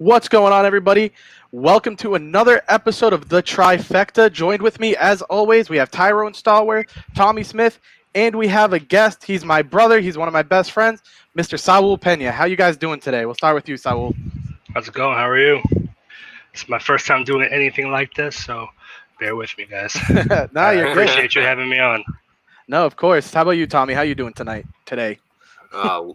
What's going on, everybody? Welcome to another episode of the Trifecta. Joined with me, as always, we have Tyrone Stallworth, Tommy Smith, and we have a guest. He's my brother. He's one of my best friends, Mr. Saul Pena. How you guys doing today? We'll start with you, Saul. How's it going? How are you? It's my first time doing anything like this, so bear with me, guys. No, I you're good. appreciate you having me on. No, of course. How about you, Tommy? How you doing today?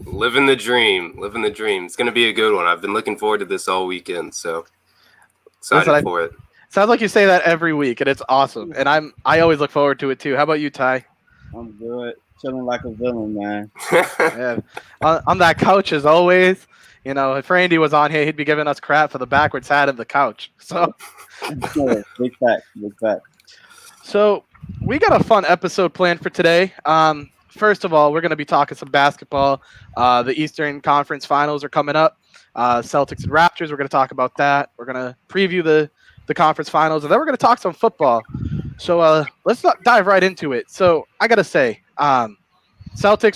Living the dream. Living the dream. It's going to be a good one. I've been looking forward to this all weekend, so excited Listen, for it. Sounds like you say that every week, and it's awesome. And I always look forward to it too. How about you, Ty? I'm good. Chilling like a villain, man. Yeah, on that couch as always. You know, if Randy was on here, he'd be giving us crap for the backwards hat of the couch. So, Big fact. Big fact. so we got a fun episode planned for today. First of all, we're going to be talking some basketball. The Eastern Conference Finals are coming up. Celtics and Raptors. We're going to talk about that. We're going to preview the conference finals, and then we're going to talk some football. So let's dive right into it. So I got to say, Celtics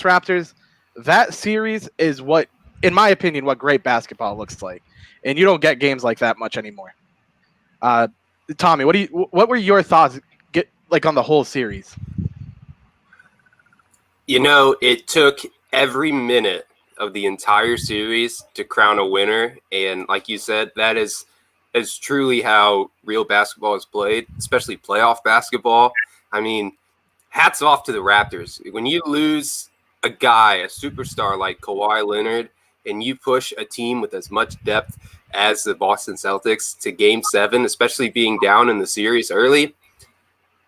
Raptors. That series is what, in my opinion, what great basketball looks like, and you don't get games like that much anymore. Tommy, what were your thoughts on the whole series? You know, it took every minute of the entire series to crown a winner, and like you said, that is truly how real basketball is played, especially playoff basketball. I mean, hats off to the Raptors. When you lose a guy, a superstar like Kawhi Leonard, and you push a team with as much depth as the Boston Celtics to Game 7, especially being down in the series early,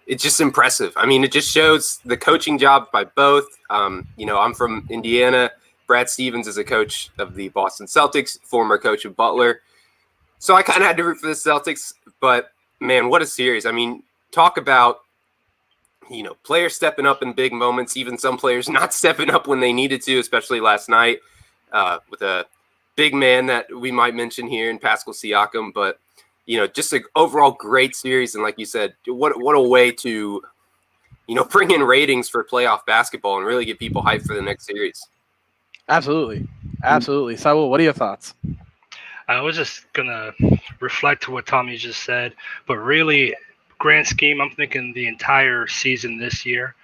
it's just impressive. I mean, it just shows the coaching job by both. I'm from Indiana. Brad Stevens is a coach of the Boston Celtics, former coach of Butler. So I kind of had to root for the Celtics. But, man, what a series. I mean, talk about, players stepping up in big moments, even some players not stepping up when they needed to, especially last night with a big man that we might mention here in Pascal Siakam. But, just an overall great series. And like you said, what a way to, bring in ratings for playoff basketball and really get people hyped for the next series. Absolutely. Saul, what are your thoughts? I was just going to reflect to what Tommy just said, but really, grand scheme, I'm thinking the entire season this year.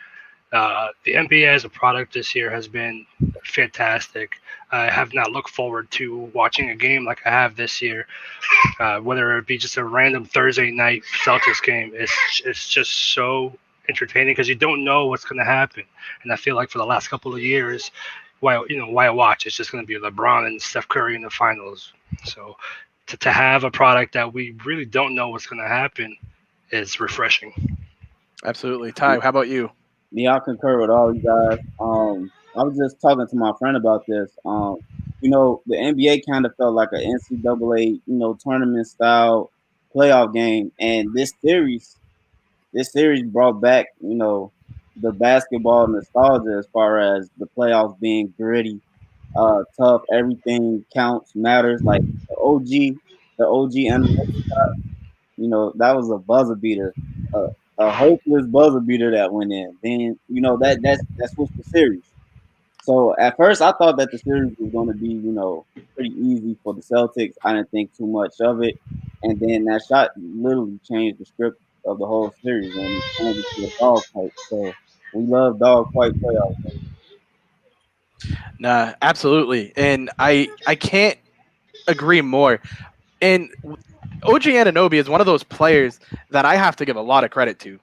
The NBA as a product this year has been fantastic. I have not looked forward to watching a game like I have this year, whether it be just a random Thursday night Celtics game. It's just so entertaining because you don't know what's going to happen. And I feel like for the last couple of years, why I watch, it's just going to be LeBron and Steph Curry in the finals. So to have a product that we really don't know what's going to happen is refreshing. Absolutely. Ty, how about you? Yeah, I concur with all you guys. I was just talking to my friend about this. The NBA kind of felt like an NCAA, tournament style playoff game, and this series brought back, the basketball nostalgia as far as the playoffs being gritty, tough. Everything counts, matters. Like the OG analytics shot, that was a buzzer beater. A hopeless buzzer beater that went in. Then that's what's the series. So at first I thought that the series was going to be pretty easy for the Celtics. I didn't think too much of it, and then that shot literally changed the script of the whole series and it turned into a dog fight. So we love dog fight playoffs. Nah, absolutely, and I can't agree more. And OG Anunoby is one of those players that I have to give a lot of credit to,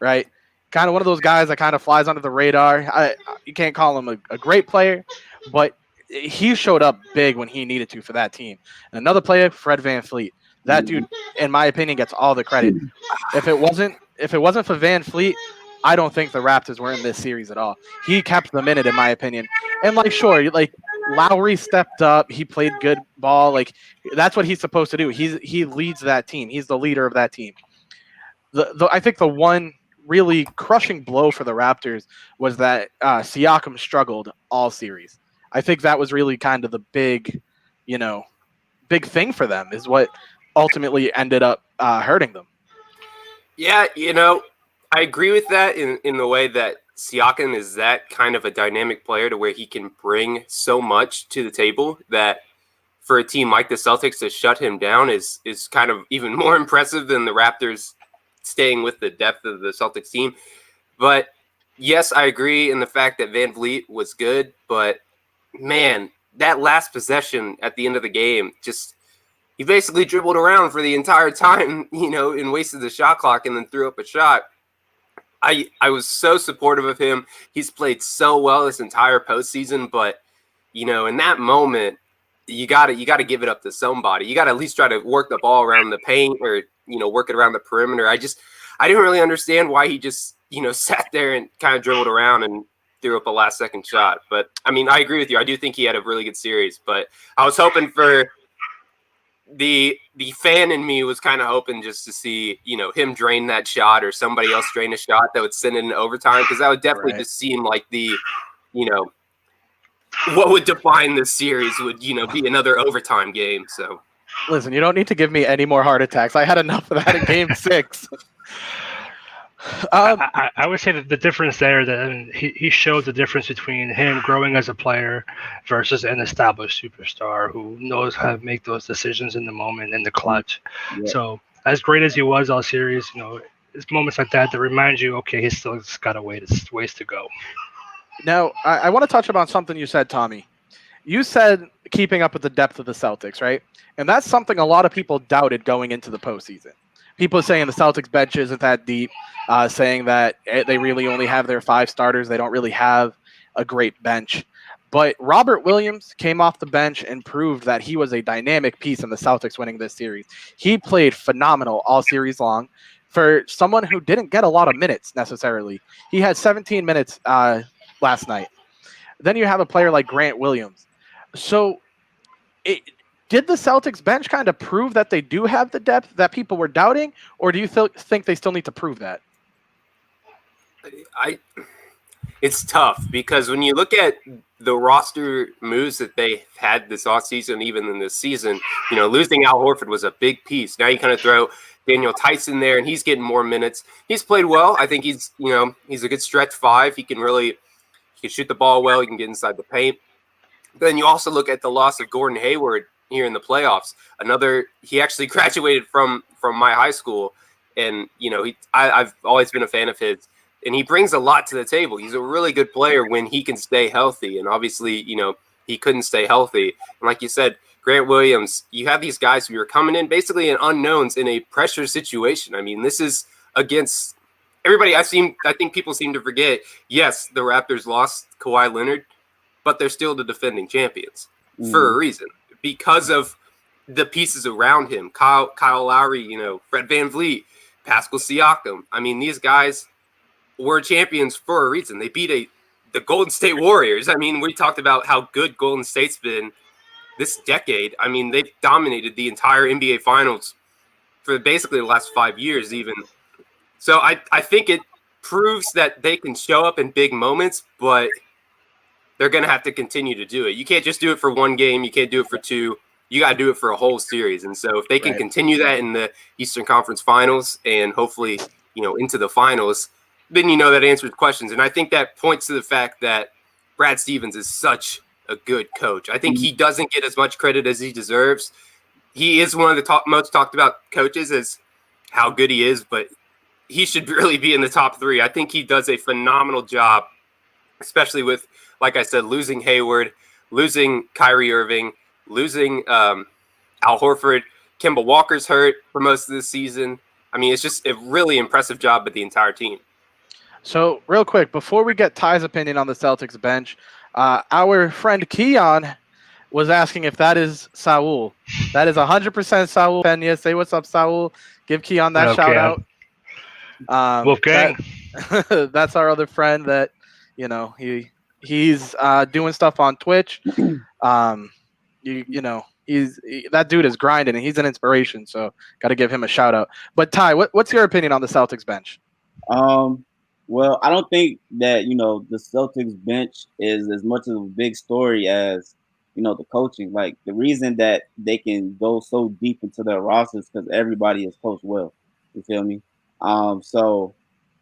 right? Kind of one of those guys that kind of flies under the radar. You can't call him a great player, but he showed up big when he needed to for that team. And another player, Fred VanVleet. That dude, in my opinion, gets all the credit. If it wasn't for VanVleet, I don't think the Raptors were in this series at all. He kept them in it, in my opinion. And Lowry stepped up. He played good ball. Like, that's what he's supposed to do. He leads that team. He's the leader of that team. I think the one really crushing blow for the Raptors was that Siakam struggled all series. I think that was really kind of the big thing for them, is what ultimately ended up hurting them. Yeah, I agree with that in the way that Siakam is that kind of a dynamic player to where he can bring so much to the table that for a team like the Celtics to shut him down is kind of even more impressive than the Raptors staying with the depth of the Celtics team. But yes, I agree in the fact that Van Vliet was good, but man, that last possession at the end of the game, just he basically dribbled around for the entire time, and wasted the shot clock and then threw up a shot. I was so supportive of him. He's played so well this entire postseason, but in that moment, you gotta give it up to somebody. You gotta at least try to work the ball around the paint or work it around the perimeter. I didn't really understand why he just sat there and kind of dribbled around and threw up a last second shot. But I mean, I agree with you. I do think he had a really good series, but I was hoping for the fan in me was kind of hoping just to see him drain that shot or somebody else drain a shot that would send it in overtime, because that would definitely just seem like the what would define this series would be another overtime game. So Listen, you don't need to give me any more heart attacks. I had enough of that in Game 6. I would say that the difference there, that he showed the difference between him growing as a player versus an established superstar who knows how to make those decisions in the moment, in the clutch. Yeah. So as great as he was all series, it's moments like that remind you, okay, he's still got a ways to go. Now, I want to touch upon something you said, Tommy. You said keeping up with the depth of the Celtics, right? And that's something a lot of people doubted going into the postseason. People saying the Celtics bench isn't that deep, saying that they really only have their 5 starters. They don't really have a great bench. But Robert Williams came off the bench and proved that he was a dynamic piece in the Celtics winning this series. He played phenomenal all series long. For someone who didn't get a lot of minutes necessarily, he had 17 minutes last night. Then you have a player like Grant Williams. So did the Celtics bench kind of prove that they do have the depth that people were doubting, or do you think they still need to prove that? It's tough because when you look at the roster moves that they had this offseason, even in this season, losing Al Horford was a big piece. Now you kind of throw Daniel Tyson there, and he's getting more minutes. He's played well. I think he's a good stretch 5. He can shoot the ball well. He can get inside the paint. Then you also look at the loss of Gordon Hayward here in the playoffs. He actually graduated from my high school, and I've always been a fan of his, and he brings a lot to the table. He's a really good player when he can stay healthy, and obviously he couldn't stay healthy. And like you said, Grant Williams, you have these guys who are coming in basically in unknowns in a pressure situation. I mean, this is against everybody. I think people seem to forget. Yes, the Raptors lost Kawhi Leonard, but they're still the defending champions for a reason, because of the pieces around him. Kyle Lowry, Fred VanVleet, Pascal Siakam. I mean, these guys were champions for a reason. They beat the Golden State Warriors. I mean, we talked about how good Golden State's been this decade. I mean, they've dominated the entire NBA Finals for basically the last 5 years even. So I think it proves that they can show up in big moments, but they're going to have to continue to do it. You can't just do it for one game. You can't do it for 2. You got to do it for a whole series. And so if they can continue that in the Eastern Conference Finals and hopefully, into the finals, then that answers questions. And I think that points to the fact that Brad Stevens is such a good coach. I think he doesn't get as much credit as he deserves. He is one of the most talked about coaches as how good he is, but he should really be in the top 3. I think he does a phenomenal job, especially with, like I said, losing Hayward, losing Kyrie Irving, losing Al Horford. Kemba Walker's hurt for most of the season. I mean, it's just a really impressive job by the entire team. So, real quick, before we get Ty's opinion on the Celtics bench, our friend Keon was asking if that is Saul. That is 100% Saul Pena. Say what's up, Saul. Give Keon that shout out. Wolfgang. That's our other friend that, he's doing stuff on Twitch. That dude is grinding and he's an inspiration. So got to give him a shout out. But Ty, what's your opinion on the Celtics bench? Well, I don't think that, the Celtics bench is as much of a big story as, the coaching. Like, the reason that they can go so deep into their rosters because everybody is coached well. You feel me? So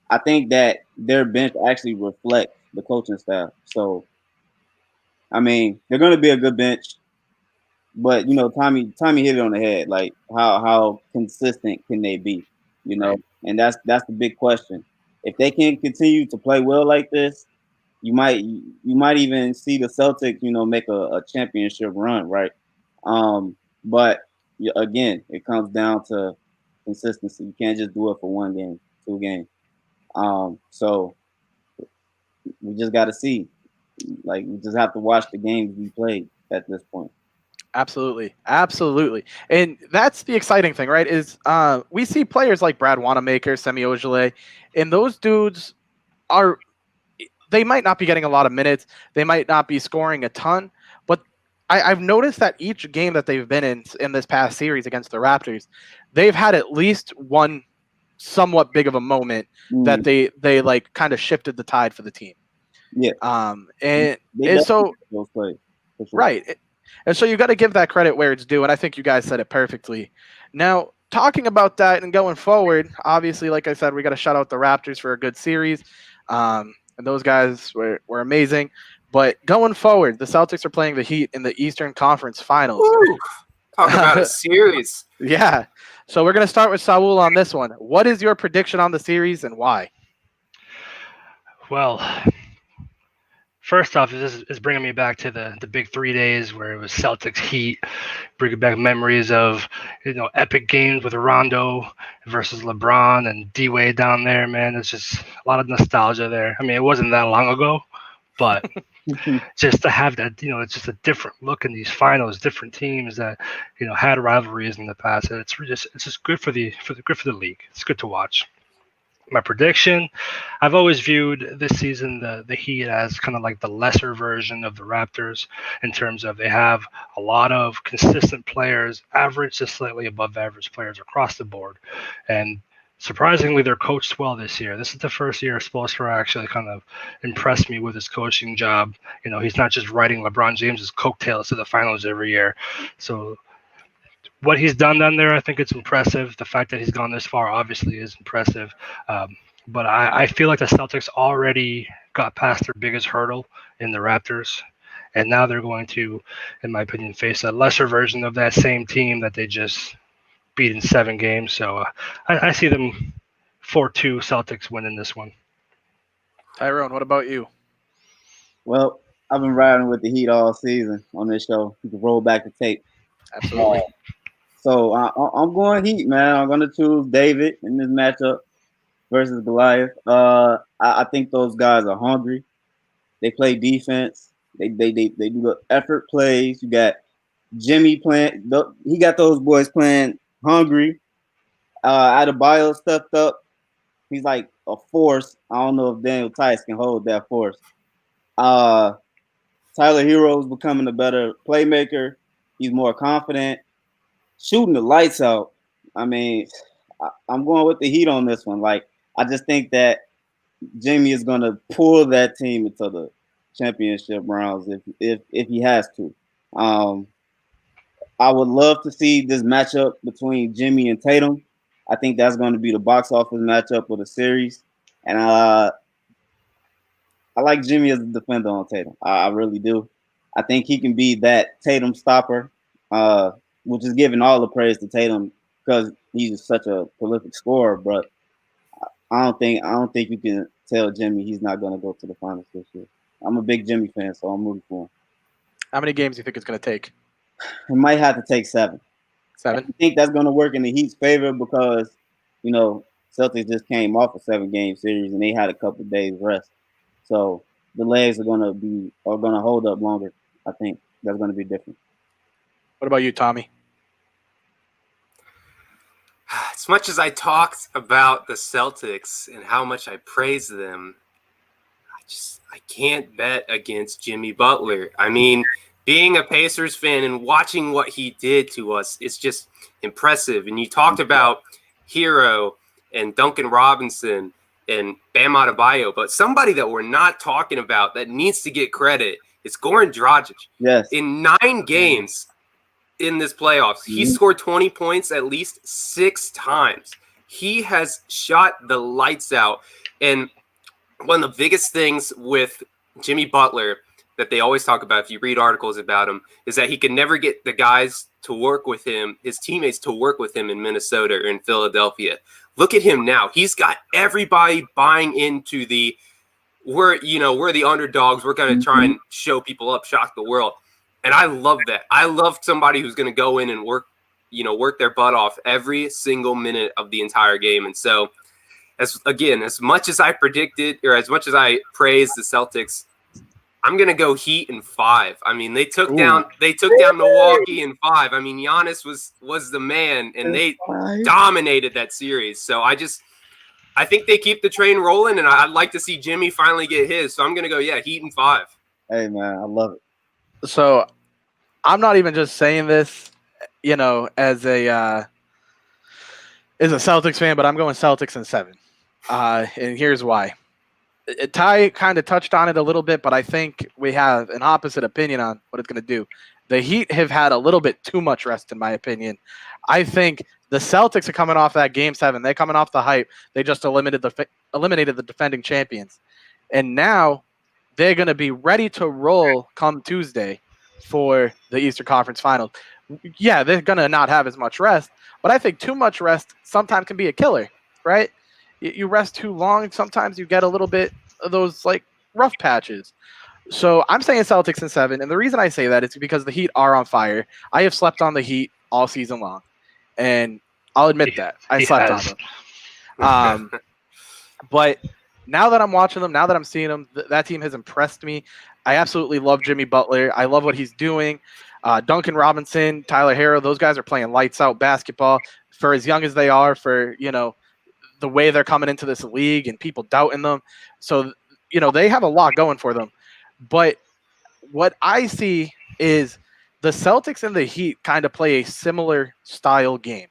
I think that their bench actually reflects the coaching staff. So, I mean, they're going to be a good bench. But Tommy hit it on the head. Like how consistent can they be? Right. And that's the big question. If they can continue to play well like this, you might even see the Celtics, make a championship run, right? But again, it comes down to consistency. You can't just do it for 1 game, 2 games. So we just got to see. Like we just have to watch the games we played at this point. Absolutely, absolutely, and that's the exciting thing, right? Is we see players like Brad Wanamaker, Semi Ojeleye, and those dudes are they might not be getting a lot of minutes, they might not be scoring a ton, but I've noticed that each game that they've been in this past series against the Raptors, they've had at least one somewhat big of a moment that Mm, they like kind of shifted the tide for the team. yeah, And they and definitely so get those plays for sure. right. And so you got to give that credit where it's due. And I think you guys said it perfectly. Now, talking about that and going forward, obviously, like I said, we got to shout out the Raptors for a good series. And those guys were amazing. But going forward, the Celtics are playing the Heat in the Eastern Conference Finals. Woo! Talk about a series. Yeah. So we're going to start with Saul on this one. What is your prediction on the series and why? Well, first off, this is bringing me back to the big 3 days where it was Celtics Heat, bringing back memories of epic games with Rondo versus LeBron and D Wade down there. Man, it's just a lot of nostalgia there. I mean, it wasn't that long ago, but just to have that, it's just a different look in these finals, different teams that had rivalries in the past. And it's just good for the league. It's good to watch. My prediction, I've always viewed this season the Heat as kind of like the lesser version of the Raptors in terms of they have a lot of consistent players, average to slightly above average players across the board. And surprisingly, they're coached well this year. This is the first year Spoelstra actually kind of impressed me with his coaching job. He's not just riding LeBron James's coattails to the finals every year. So what he's done down there, I think it's impressive. The fact that he's gone this far obviously is impressive. But I feel like the Celtics already got past their biggest hurdle in the Raptors. And now they're going to, in my opinion, face a lesser version of that same team that they just beat in 7 games. So I see them 4-2 Celtics winning this one. Tyrone, what about you? Well, I've been riding with the Heat all season on this show. You can roll back the tape. Absolutely. So I'm going Heat, man. I'm going to choose David in this matchup versus Goliath. I think those guys are hungry. They play defense. They do the effort plays. You got Jimmy playing. He got those boys playing hungry. Adebayo stepped up. He's like a force. I don't know if Daniel Tice can hold that force. Tyler Hero's becoming a better playmaker. He's more confident, shooting the lights out. I mean, I'm going with the Heat on this one. Like, I just think that Jimmy is going to pull that team into the championship rounds if he has to. I would love to see this matchup between Jimmy and Tatum. I think that's going to be the box office matchup of the series, and I like Jimmy as a defender on Tatum. I really do. I think he can be that Tatum stopper, which is giving all the praise to Tatum because he's such a prolific scorer. But I don't think you can tell Jimmy he's not going to go to the finals this year. I'm a big Jimmy fan, so I'm rooting for him. How many games do you think it's going to take? It might have to take 7. 7? I think that's going to work in the Heat's favor because, Celtics just came off a 7-game series and they had a couple of days rest. So the legs are going to hold up longer. I think that's going to be different. What about you, Tommy? As much as I talked about the Celtics and how much I praise them, I can't bet against Jimmy Butler. I mean, being a Pacers fan and watching what he did to us is just impressive. And you talked about Hero and Duncan Robinson and Bam Adebayo, but somebody that we're not talking about that needs to get credit is Goran Dragic. Yes. In 9 games in this playoffs, he scored 20 points at least 6 times. He has shot the lights out. And one of the biggest things with Jimmy Butler that they always talk about if you read articles about him is that he can never get the guys to work with him, his teammates to work with him in Minnesota or in Philadelphia. Look at him now. He's got everybody buying into we're the underdogs. We're going to try and show people up, shock the world. And I love that. I love somebody who's going to go in and work their butt off every single minute of the entire game. And so, as much as I predicted or as much as I praised the Celtics, I'm going to go Heat in 5. I mean, they took down Milwaukee in 5. I mean, Giannis was the man, and they dominated that series. So I think they keep the train rolling, and I'd like to see Jimmy finally get his. So I'm going to go, Heat in 5. Hey, man, I love it. So I'm not even just saying this, as a Celtics fan, but I'm going Celtics in 7. And here's why. Ty kind of touched on it a little bit, but I think we have an opposite opinion on what it's going to do. The Heat have had a little bit too much rest, in my opinion. I think the Celtics are coming off that Game 7. They're coming off the hype. They just eliminated the defending champions. And now they're going to be ready to roll come Tuesday for the Eastern Conference Finals. Yeah, they're going to not have as much rest, but I think too much rest sometimes can be a killer, right? You rest too long, sometimes you get a little bit of those rough patches. So I'm saying Celtics in 7, and the reason I say that is because the Heat are on fire. I have slept on the Heat all season long, and I'll admit that I slept on them. But now that I'm watching them, now that I'm seeing them, that team has impressed me. I absolutely love Jimmy Butler. I love what he's doing. Duncan Robinson, Tyler Hero, those guys are playing lights out basketball for as young as they are, for the way they're coming into this league and people doubting them. So they have a lot going for them. But what I see is the Celtics and the Heat kind of play a similar style game.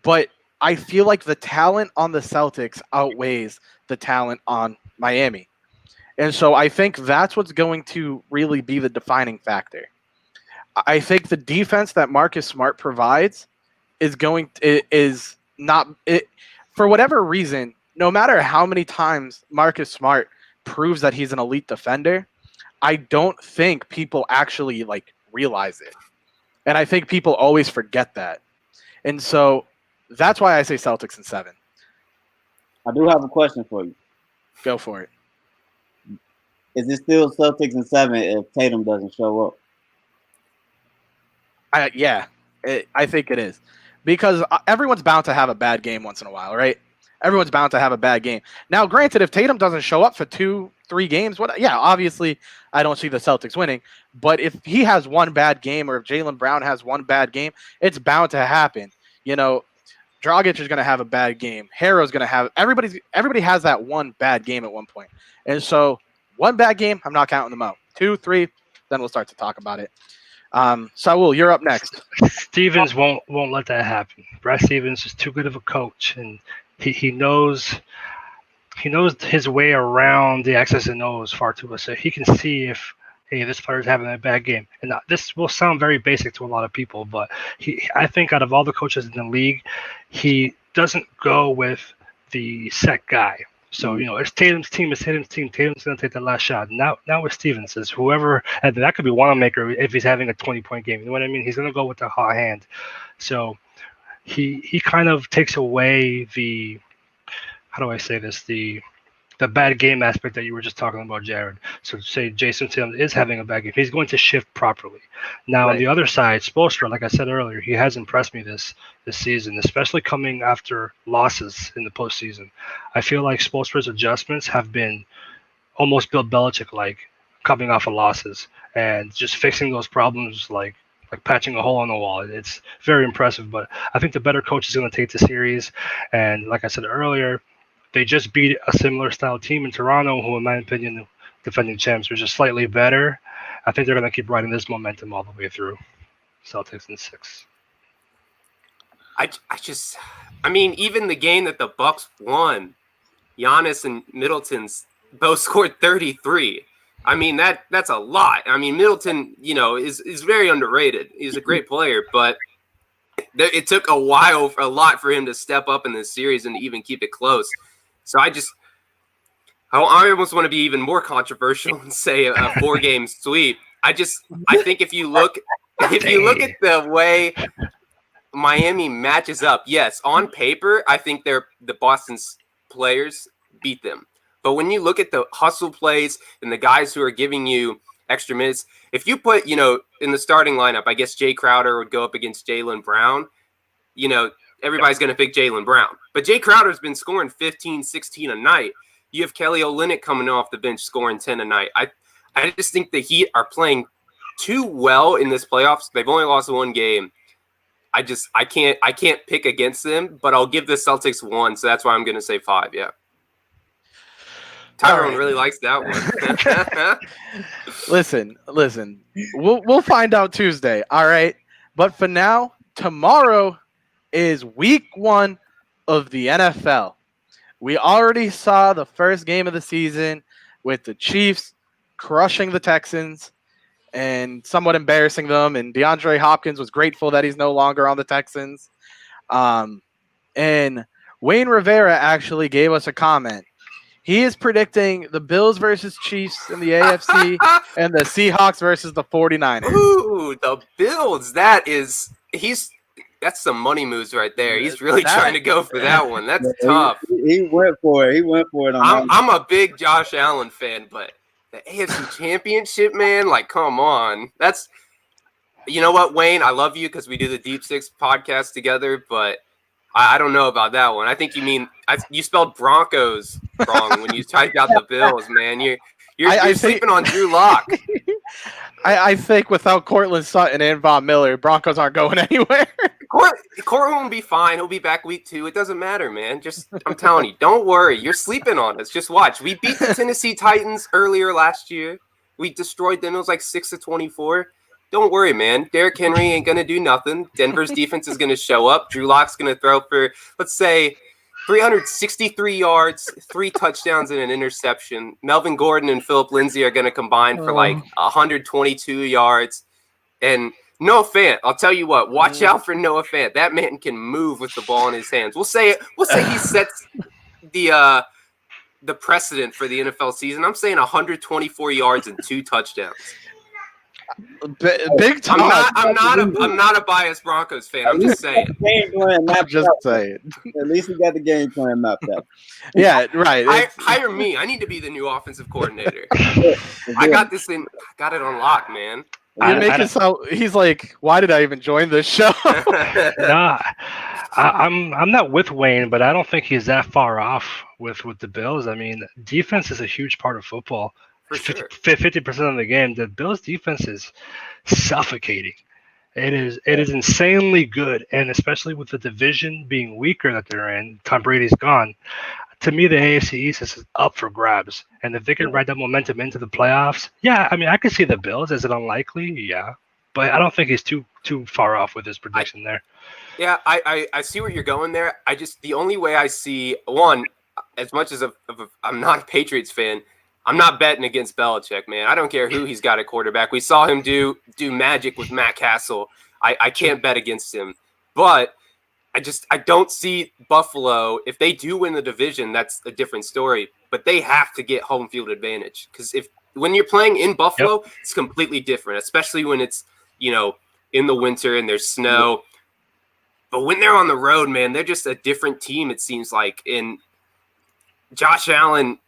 But I feel like the talent on the Celtics outweighs the talent on Miami. And so I think that's what's going to really be the defining factor. I think the defense that Marcus Smart provides is not for whatever reason, no matter how many times Marcus Smart proves that he's an elite defender, I don't think people actually realize it. And I think people always forget that. And so that's why I say Celtics in 7. I do have a question for you. Go for it. Is it still Celtics in 7 if Tatum doesn't show up? I think it is. Because everyone's bound to have a bad game once in a while, right? Everyone's bound to have a bad game. Now, granted, if Tatum doesn't show up for 2-3 games, obviously I don't see the Celtics winning. But if he has one bad game, or if Jaylen Brown has one bad game, it's bound to happen. Dragic is going to have a bad game. Harrow's going to have everybody has that one bad game at one point. And so one bad game, I'm not counting them out. 2, 3, then we'll start to talk about it. Saul, you're up next. Stevens won't let that happen. Brad Stevens is too good of a coach, and he knows his way around the X's and O's far too much. So he can see if this player's having a bad game. And this will sound very basic to a lot of people, but I think out of all the coaches in the league, he doesn't go with the set guy. So, it's Tatum's team. Tatum's going to take the last shot. Now with Stevens is whoever, and that could be Wanamaker if he's having a 20-point game. You know what I mean? He's going to go with the hot hand. So he kind of takes away the, how do I say this, the bad game aspect that you were just talking about, Jared. So say Jason Tatum is having a bad game, he's going to shift properly. Now, right. On the other side, Spoelstra, like I said earlier, he has impressed me this season, especially coming after losses in the postseason. I feel like Spoelstra's adjustments have been almost Bill Belichick-like, coming off of losses and just fixing those problems like patching a hole in the wall. It's very impressive, but I think the better coach is going to take the series. And like I said earlier, they just beat a similar style team in Toronto, who, in my opinion, defending champs, are just slightly better. I think they're going to keep riding this momentum all the way through. Celtics in 6. I mean, even the game that the Bucks won, Giannis and Middleton's both scored 33. I mean, that's a lot. I mean, Middleton, is very underrated. He's a great player, but it took a lot for him to step up in this series and even keep it close. So I almost want to be even more controversial and say a 4-game sweep. I think if you look at the way Miami matches up, yes, on paper, I think the Boston's players beat them. But when you look at the hustle plays and the guys who are giving you extra minutes, if you put, in the starting lineup, I guess Jay Crowder would go up against Jaylen Brown, everybody's going to pick Jaylen Brown. But Jay Crowder's been scoring 15, 16 a night. You have Kelly Olynyk coming off the bench scoring 10 a night. I just think the Heat are playing too well in this playoffs. They've only lost one game. I can't pick against them, but I'll give the Celtics 1, so that's why I'm going to say 5, yeah. Tyrone really likes that one. Listen. We'll find out Tuesday, all right? But for now, tomorrow is week 1 of the NFL. We already saw the first game of the season with the Chiefs crushing the Texans and somewhat embarrassing them. And DeAndre Hopkins was grateful that he's no longer on the Texans. And Wayne Rivera actually gave us a comment. He is predicting the Bills versus Chiefs in the AFC and the Seahawks versus the 49ers. Ooh, the Bills. That's some money moves right there. He's really trying to go for that one. That's tough. He went for it. I'm a big Josh Allen fan, but the AFC Championship, man, like, come on. That's, you know what, Wayne? I love you because we do the Deep Six podcast together, but I don't know about that one. I think you spelled Broncos wrong when you typed out the Bills, man. You're sleeping on Drew Lock. I think without Cortland Sutton and Von Miller, Broncos aren't going anywhere. Cortland will be fine. He'll be back week 2. It doesn't matter, man. I'm telling you, don't worry. You're sleeping on us. Just watch. We beat the Tennessee Titans earlier last year. We destroyed them. It was like 6-24. Don't worry, man. Derrick Henry ain't going to do nothing. Denver's defense is going to show up. Drew Lock's going to throw for, let's say, 363 yards, 3 touchdowns, and an interception. Melvin Gordon and Phillip Lindsay are going to combine for like 122 yards. And Noah Fant, I'll tell you what, watch out for Noah Fant. That man can move with the ball in his hands. We'll say he sets the precedent for the NFL season. I'm saying 124 yards and 2 touchdowns. Big time. I'm not a biased Broncos fan. I'm just saying. I'm just saying. At least we got the game plan mapped out. Yeah, right. Hire me. I need to be the new offensive coordinator. I got it on lock, man. You make it sound. He's like, why did I even join this show? Nah, I'm not with Wayne, but I don't think he's that far off with the Bills. I mean, defense is a huge part of football. For sure. 50% of the game, the Bills' defense is suffocating. It is insanely good, and especially with the division being weaker that they're in, Tom Brady's gone. To me, the AFC East is up for grabs, and if they can ride that momentum into the playoffs, yeah, I mean, I could see the Bills. Is it unlikely? Yeah, but I don't think he's too far off with his prediction there. Yeah, I see where you're going there. The only way I see, one, as much as I'm not a Patriots fan, I'm not betting against Belichick, man. I don't care who he's got at quarterback. We saw him do magic with Matt Castle. I can't bet against him. But I don't see Buffalo. If they do win the division, that's a different story. But they have to get home field advantage. Because when you're playing in Buffalo, it's completely different, especially when it's, in the winter and there's snow. But when they're on the road, man, they're just a different team, it seems like. And Josh Allen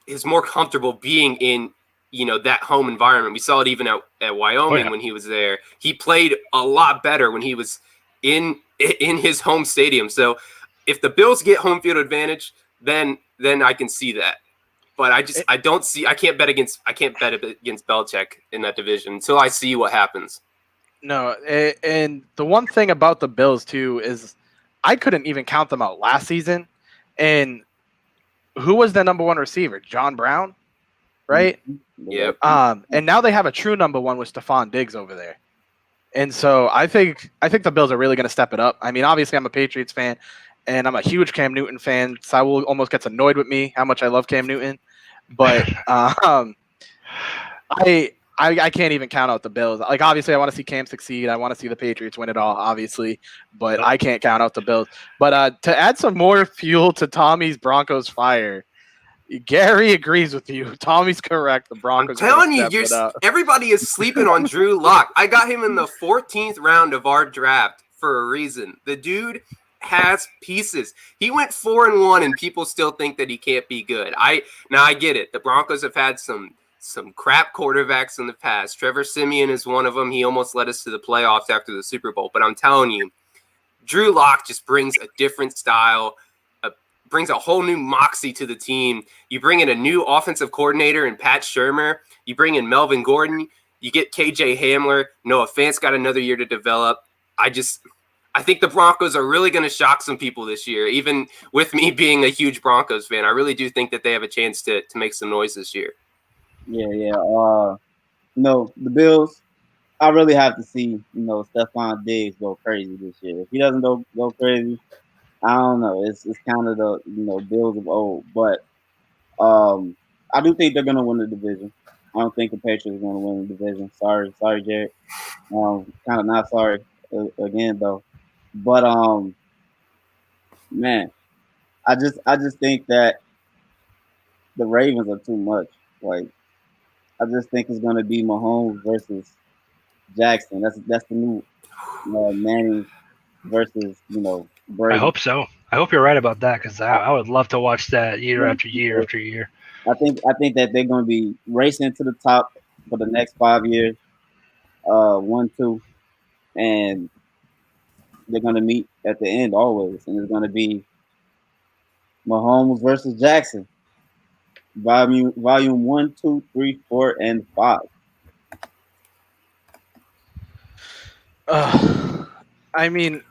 is more comfortable being in, that home environment. We saw it even at Wyoming when he was there. He played a lot better when he was in his home stadium. So if the Bills get home field advantage, then I can see that. But I can't bet against Belichick in that division until I see what happens. No, and the one thing about the Bills too is I couldn't even count them out last season. And who was the number 1 receiver? John Brown, right? Yep. And now they have a true number 1 with Stephon Diggs over there. And so I think the Bills are really going to step it up. I mean, obviously I'm a Patriots fan, and I'm a huge Cam Newton fan. So almost gets annoyed with me how much I love Cam Newton. But I can't even count out the Bills. Like, obviously, I want to see Cam succeed. I want to see the Patriots win it all, obviously. But I can't count out the Bills. But to add some more fuel to Tommy's Broncos fire, Gary agrees with you. Tommy's correct. The I'm Broncos. telling you, step it up. everybody is sleeping on Drew Lock. I got him in the 14th round of our draft for a reason. The dude has pieces. He went 4-1, and people still think that he can't be good. I get it. The Broncos have had some crap quarterbacks in the past. Trevor Siemian is one of them. He almost led us to the playoffs after the Super Bowl. But I'm telling you, Drew Lock just brings a different style, brings a whole new moxie to the team. You bring in a new offensive coordinator in Pat Shurmur. You bring in Melvin Gordon. You get KJ Hamler. Noah Fant's got another year to develop. I think the Broncos are really going to shock some people this year, even with me being a huge Broncos fan. I really do think that they have a chance to make some noise this year. Yeah. The Bills, I really have to see, Stephon Diggs go crazy this year. If he doesn't go crazy, I don't know. It's kind of the Bills of old, but I do think they're gonna win the division. I don't think the Patriots are gonna win the division. Sorry, Jared. Kind of not sorry again though, but man, I just think that the Ravens are too much. Like, I just think it's gonna be Mahomes versus Jackson. That's the new Manning versus Brady. I hope so. I hope you're right about that because I would love to watch that year after year after year. I think that they're going to be racing to the top for the next 5 years, 1-2, and they're going to meet at the end always, and it's going to be Mahomes versus Jackson, volume 1, 2, 3, 4, and 5. I mean,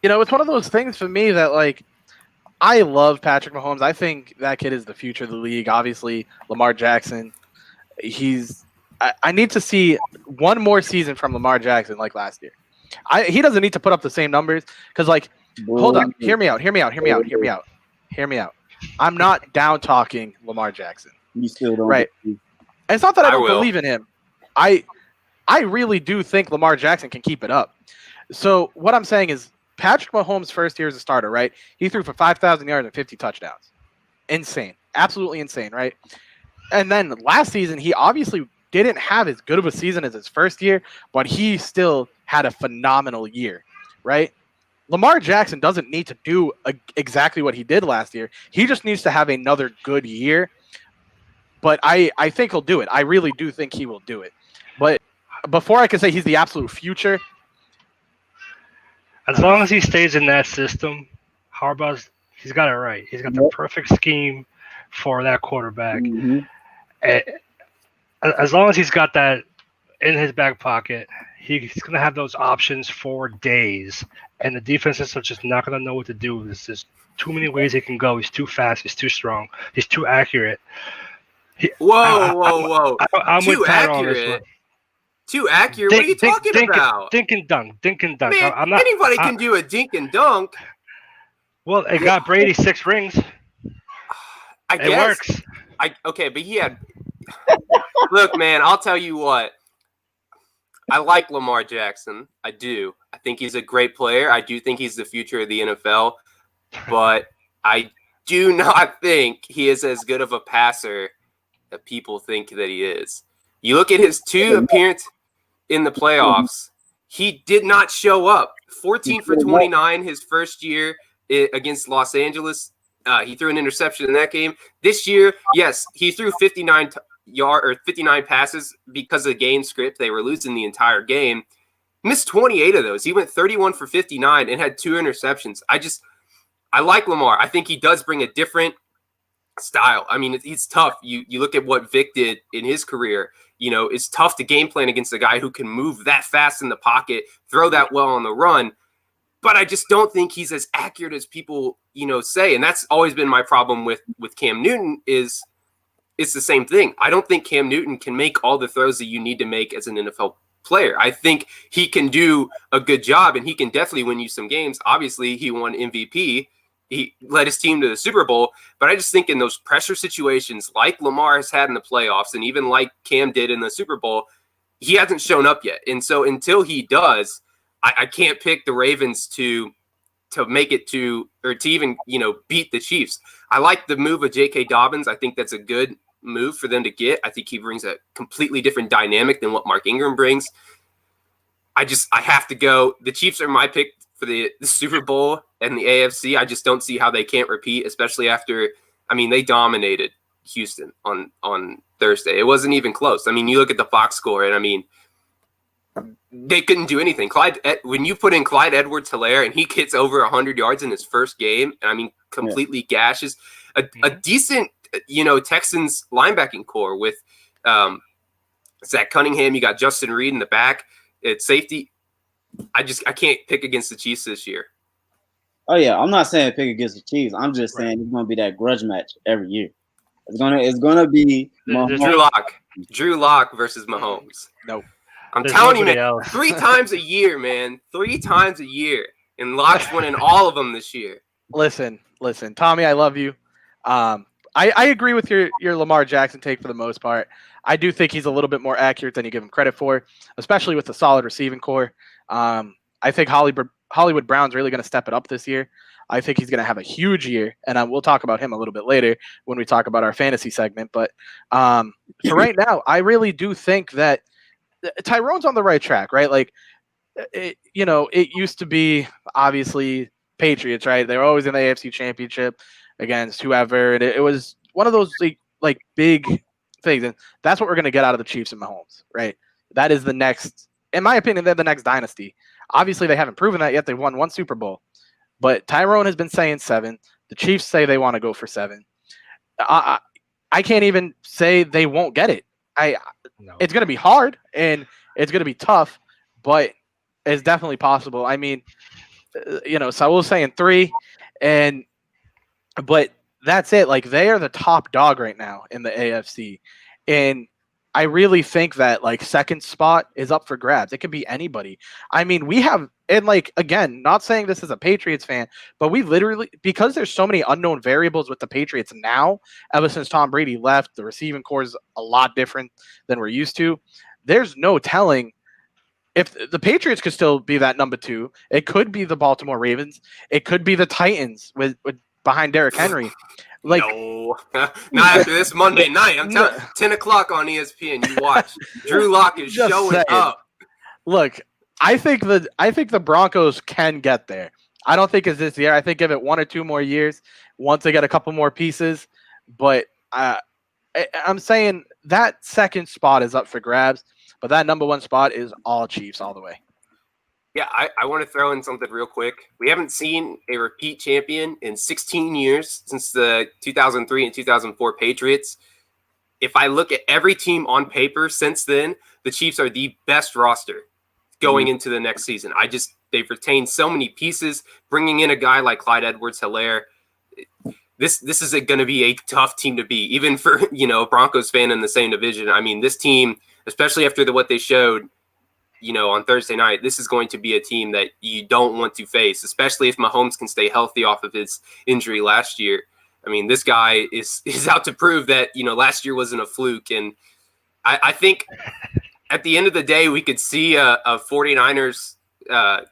it's one of those things for me that, like, I love Patrick Mahomes. I think that kid is the future of the league. Obviously, Lamar Jackson, I need to see one more season from Lamar Jackson like last year. He doesn't need to put up the same numbers because, like, hold up. Hear me out. I'm not down talking Lamar Jackson. You still don't. Right. And it's not that I don't believe in him. I really do think Lamar Jackson can keep it up. So what I'm saying is Patrick Mahomes' first year as a starter, right? He threw for 5,000 yards and 50 touchdowns. Insane. Absolutely insane, right? And then last season, he obviously didn't have as good of a season as his first year, but he still had a phenomenal year, right? Lamar Jackson doesn't need to do exactly what he did last year. He just needs to have another good year. But I think he'll do it. I really do think he will do it. But before I can say he's the absolute future, as long as he stays in that system, Harbaugh's he's got it right. He's got the perfect scheme for that quarterback. Mm-hmm. As long as he's got that in his back pocket, he's going to have those options for days. And the defenses are just not going to know what to do. There's just too many ways he can go. He's too fast. He's too strong. He's too accurate. Whoa. I'm too with Tyler accurate. On this one. Too accurate? What are you talking about? Dink and dunk. Man, anybody can do a dink and dunk. Well, it got Brady 6 rings. I guess. It works. Okay, but he had... Look, man, I'll tell you what. I like Lamar Jackson. I do. I think he's a great player. I do think he's the future of the NFL. But I do not think he is as good of a passer that people think that he is. You look at his 2 appearances in the playoffs, he did not show up. 14 for 29 his first year against Los Angeles. He threw an interception in that game. This year, yes, he threw 59 passes because of the game script. They were losing the entire game. Missed 28 of those. He went 31 for 59 and had 2 interceptions. I like Lamar. I think he does bring a different style. I mean, it's tough. You look at what Vic did in his career. It's tough to game plan against a guy who can move that fast in the pocket, throw that well on the run. But I just don't think he's as accurate as people, say. And that's always been my problem with Cam Newton is it's the same thing. I don't think Cam Newton can make all the throws that you need to make as an NFL player. I think he can do a good job, and he can definitely win you some games. Obviously, he won MVP. He led his team to the Super Bowl. But I just think in those pressure situations like Lamar has had in the playoffs and even like Cam did in the Super Bowl, he hasn't shown up yet. And so until he does, I can't pick the Ravens to to make it to even beat the Chiefs. I like the move of J.K. Dobbins. I think that's a good move for them to get. I think he brings a completely different dynamic than what Mark Ingram brings. I have to go. The Chiefs are my pick for the Super Bowl and the AFC. I just don't see how they can't repeat, especially after, they dominated Houston on Thursday. It wasn't even close. You look at the box score, and they couldn't do anything. When you put in Clyde Edwards-Helaire and he gets over 100 yards in his first game, and completely gashes a decent, Texans linebacking core with Zach Cunningham. You got Justin Reed in the back. It's safety. I can't pick against the Chiefs this year. Oh yeah, I'm not saying pick against the Chiefs. I'm just saying it's gonna be that grudge match every year. It's gonna be Drew Lock versus Mahomes. Nope. I'm telling you, man, 3 times a year, man. 3 times a year. And Lock's winning all of them this year. Listen, Tommy, I love you. I agree with your Lamar Jackson take for the most part. I do think he's a little bit more accurate than you give him credit for, especially with the solid receiving core. I think Hollywood Brown's really going to step it up this year. I think he's going to have a huge year, and we'll talk about him a little bit later when we talk about our fantasy segment. But for right now, I really do think that Tyrone's on the right track, right? Like, it used to be obviously Patriots, right? They were always in the AFC Championship against whoever, and it was one of those like big things, and that's what we're going to get out of the Chiefs and Mahomes, right? That is the next, in my opinion, they're the next dynasty. Obviously, they haven't proven that yet. They've won 1 Super Bowl, but Tyrone has been saying 7. The Chiefs say they want to go for 7. I can't even say they won't get it. It's going to be hard and it's going to be tough, but it's definitely possible. Saul's saying 3, but that's it. Like, they are the top dog right now in the AFC, and I really think that second spot is up for grabs. It could be anybody. We have, and again, not saying this as a Patriots fan, but we literally, because there's so many unknown variables with the Patriots now, ever since Tom Brady left, the receiving core is a lot different than we're used to. There's no telling if the Patriots could still be that number 2. It could be the Baltimore Ravens. It could be the Titans with behind Derrick Henry. No, not after this Monday night. I'm telling 10 o'clock on ESPN. You watch. Drew Lock is showing up. Look, I think the Broncos can get there. I don't think it's this year. I think give it 1 or 2 more years once they get a couple more pieces. But I'm saying that second spot is up for grabs. But that number 1 spot is all Chiefs all the way. Yeah, I want to throw in something real quick. We haven't seen a repeat champion in 16 years since the 2003 and 2004 Patriots. If I look at every team on paper since then, the Chiefs are the best roster going into the next season. They've retained so many pieces, bringing in a guy like Clyde Edwards-Helaire. This is going to be a tough team to beat, even for a Broncos fan in the same division. This team, especially after what they showed, on Thursday night, this is going to be a team that you don't want to face, especially if Mahomes can stay healthy off of his injury last year. This guy is out to prove that, last year wasn't a fluke. And I think at the end of the day, we could see a 49ers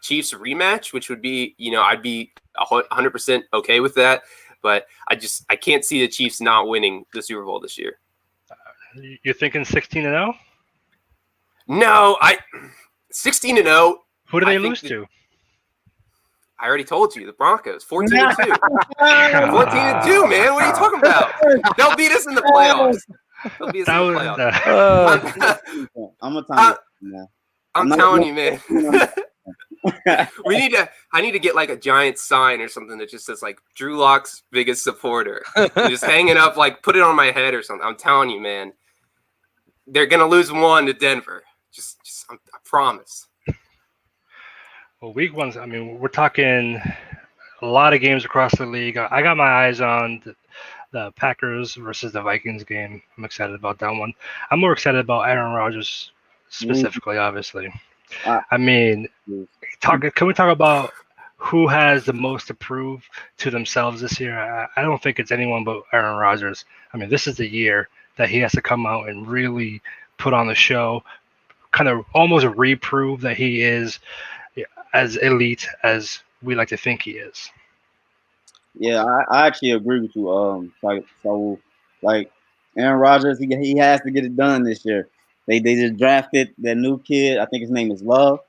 Chiefs rematch, which would be, I'd be 100% okay with that. But I can't see the Chiefs not winning the Super Bowl this year. You're thinking 16-0? No, 16-0. Who do they lose to? I already told you, the Broncos, 14-2. 14-2, man. What are you talking about? They'll beat us in the playoffs. I'm telling you, man. I need to get a giant sign or something that just says Drew Lock's biggest supporter. Just hang it up, put it on my head or something. I'm telling you, man. They're gonna lose 1 to Denver. I promise. Well, week 1, we're talking a lot of games across the league. I got my eyes on the Packers versus the Vikings game. I'm excited about that one. I'm more excited about Aaron Rodgers specifically, obviously. Can we talk about who has the most to prove to themselves this year? I don't think it's anyone but Aaron Rodgers. This is the year that he has to come out and really put on the show, kind of almost reprove that he is as elite as we like to think he is. Yeah, I actually agree with you. Like Aaron Rodgers, he has to get it done this year. They just drafted that new kid. I think his name is Love.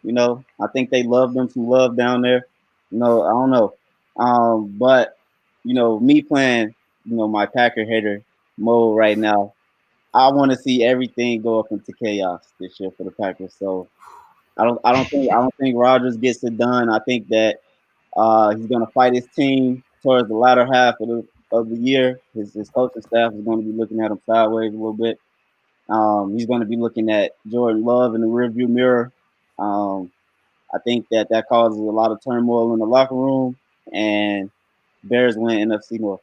I think they love them some love down there. I don't know. But me playing, my Packer hater mode right now. I want to see everything go up into chaos this year for the Packers. So I don't think Rodgers gets it done. I think that he's going to fight his team towards the latter half of the year. His coaching staff is going to be looking at him sideways a little bit. He's going to be looking at Jordan Love in the rearview mirror. I think that causes a lot of turmoil in the locker room, and Bears win NFC North.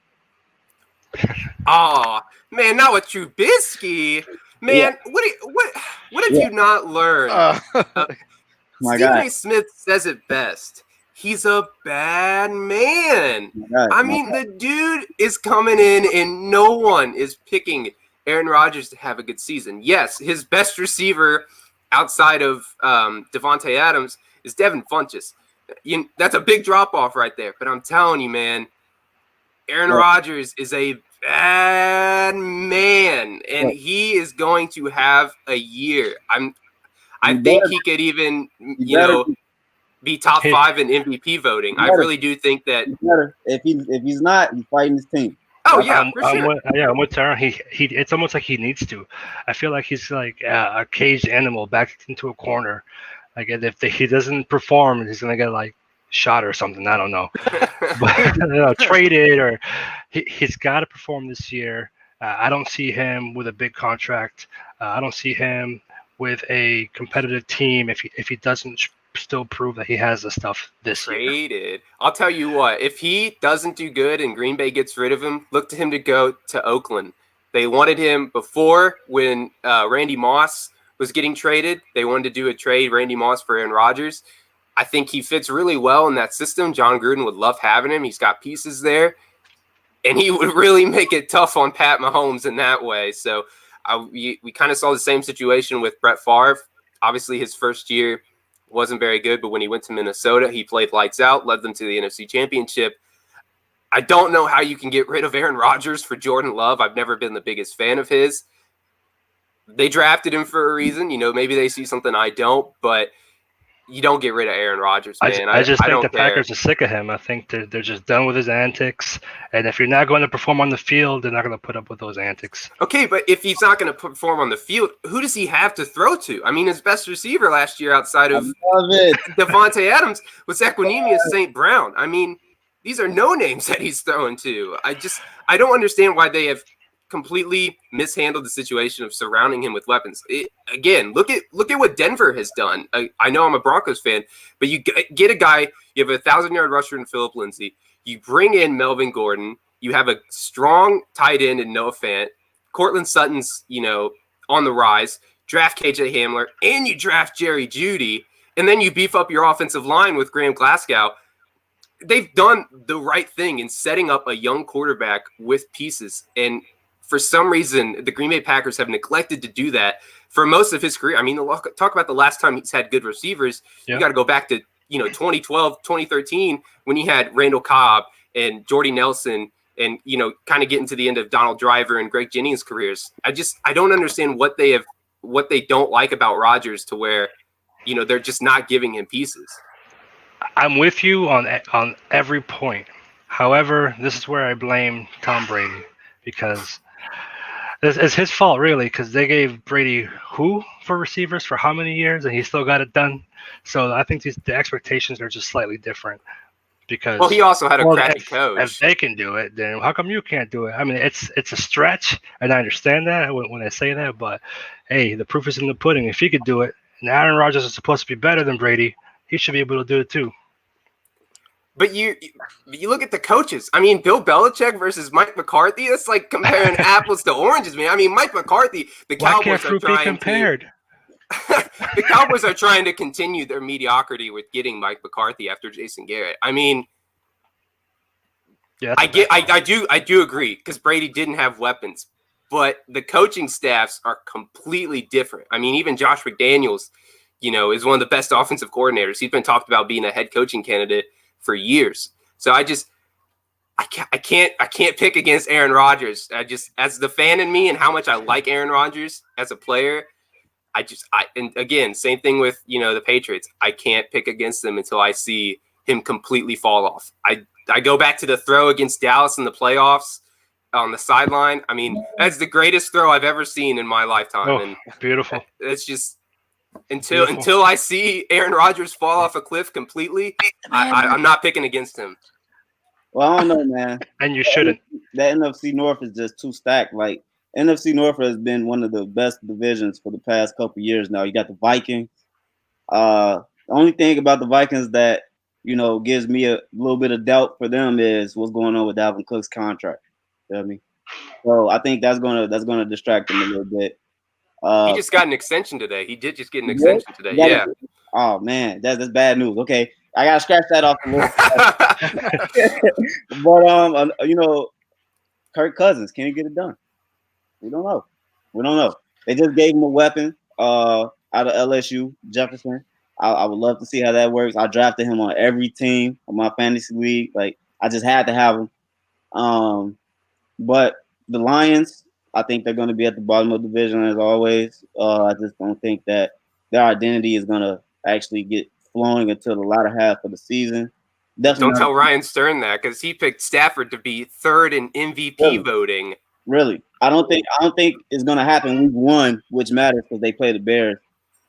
Oh man, not with Trubisky. Yeah, Man, what have yeah, you not learned? my Stephen guy, A. Smith says it best. He's a bad man. my guy, I my mean, guy. the dude is coming in and no one is picking Aaron Rodgers to have a good season. Yes, his best receiver outside of Devontae Adams is Devin Funchess. That's a big drop-off right there. But I'm telling you, man, Aaron Look, Rodgers is a bad man, and look, he is going to have a year. I he think better, he could even, he better, be top Hey, 5 in MVP voting. he I better, really do think that. he better. If he's not, he's fighting his team. Oh That's yeah, for sure. I'm with Tara. He it's almost like he needs to. I feel like he's like a caged animal backed into a corner. Like if he doesn't perform, he's gonna get like shot or something. I don't know, but traded or he's got to perform this year. I don't see him with a big contract. I don't see him with a competitive team if he doesn't still prove that he has the stuff this year. Traded. I'll tell you what, if he doesn't do good and Green Bay gets rid of him, look to him to go to Oakland. They wanted him before when Randy Moss was getting traded. They wanted to do a trade, Randy Moss for Aaron Rodgers. I think he fits really well in that system. John Gruden would love having him. He's got pieces there. And he would really make it tough on Pat Mahomes in that way. So we kind of saw the same situation with Brett Favre. Obviously, his first year wasn't very good, but when he went to Minnesota, he played lights out, led them to the NFC Championship. I don't know how you can get rid of Aaron Rodgers for Jordan Love. I've never been the biggest fan of his. They drafted him for a reason. Maybe they see something I don't, but you don't get rid of Aaron Rodgers, man. I just think don't the care. Packers are sick of him. I think they're just done with his antics. And if you're not going to perform on the field, they're not going to put up with those antics. Okay, but if he's not going to perform on the field, who does he have to throw to? I mean, his best receiver last year outside of Devontae Adams was Equinemius St. Brown. I mean, these are no names that he's throwing to. I don't understand why they have completely mishandled the situation of surrounding him with weapons. Again, look at what Denver has done. I know I'm a Broncos fan, but you get a guy, you have a 1,000-yard rusher in Phillip Lindsay, you bring in Melvin Gordon, you have a strong tight end in Noah Fant, Cortland Sutton's, on the rise, draft KJ Hamler, and you draft Jerry Jeudy, and then you beef up your offensive line with Graham Glasgow. They've done the right thing in setting up a young quarterback with pieces, and for some reason, the Green Bay Packers have neglected to do that for most of his career. I mean, talk about the last time he's had good receivers. Yeah. You got to go back to 2012, 2013 when he had Randall Cobb and Jordy Nelson and kind of getting to the end of Donald Driver and Greg Jennings' careers. I don't understand what they don't like about Rodgers to where they're just not giving him pieces. I'm with you on every point. However, this is where I blame Tom Brady because it's his fault, really, because they gave Brady who for receivers for how many years, and he still got it done. So I think the expectations are just slightly different. Because he also had a crappy coach. If they can do it, then how come you can't do it? I mean, it's a stretch, and I understand that when I say that. But hey, the proof is in the pudding. If he could do it, and Aaron Rodgers is supposed to be better than Brady, he should be able to do it too. But you look at the coaches. I mean, Bill Belichick versus Mike McCarthy. That's like comparing apples to oranges, man. I mean, Mike McCarthy, the Cowboys are trying to. The Cowboys are trying to continue their mediocrity with getting Mike McCarthy after Jason Garrett. I mean, I do agree because Brady didn't have weapons, but the coaching staffs are completely different. I mean, even Josh McDaniels, is one of the best offensive coordinators. He's been talked about being a head coaching candidate for years. So I can't pick against Aaron Rodgers. As the fan in me and how much I like Aaron Rodgers as a player, and again, same thing with, the Patriots. I can't pick against them until I see him completely fall off. I go back to the throw against Dallas in the playoffs on the sideline. I mean, that's the greatest throw I've ever seen in my lifetime. Oh, and beautiful. it's just until I see Aaron Rodgers fall off a cliff completely, I'm not picking against him. Well, I don't know, man. And you shouldn't. That NFC North is just too stacked. Like, NFC North has been one of the best divisions for the past couple years now. You got the Vikings. The only thing about the Vikings that, gives me a little bit of doubt for them is what's going on with Dalvin Cook's contract. You know what I mean? So I think that's gonna distract them a little bit. He just got an extension today. He did just get an extension today. Yeah. Oh man, that's bad news. Okay, I gotta scratch that off the list. But Kirk Cousins, can he get it done? We don't know. They just gave him a weapon out of LSU, Jefferson. I would love to see how that works. I drafted him on every team of my fantasy league. Like, I just had to have him. But the Lions, I think they're going to be at the bottom of the division as always. I just don't think that their identity is going to actually get flowing until the latter half of the season. Definitely don't tell Ryan Stern that, because he picked Stafford to be third in MVP voting. Really, I don't think it's going to happen week 1, which matters because they play the Bears.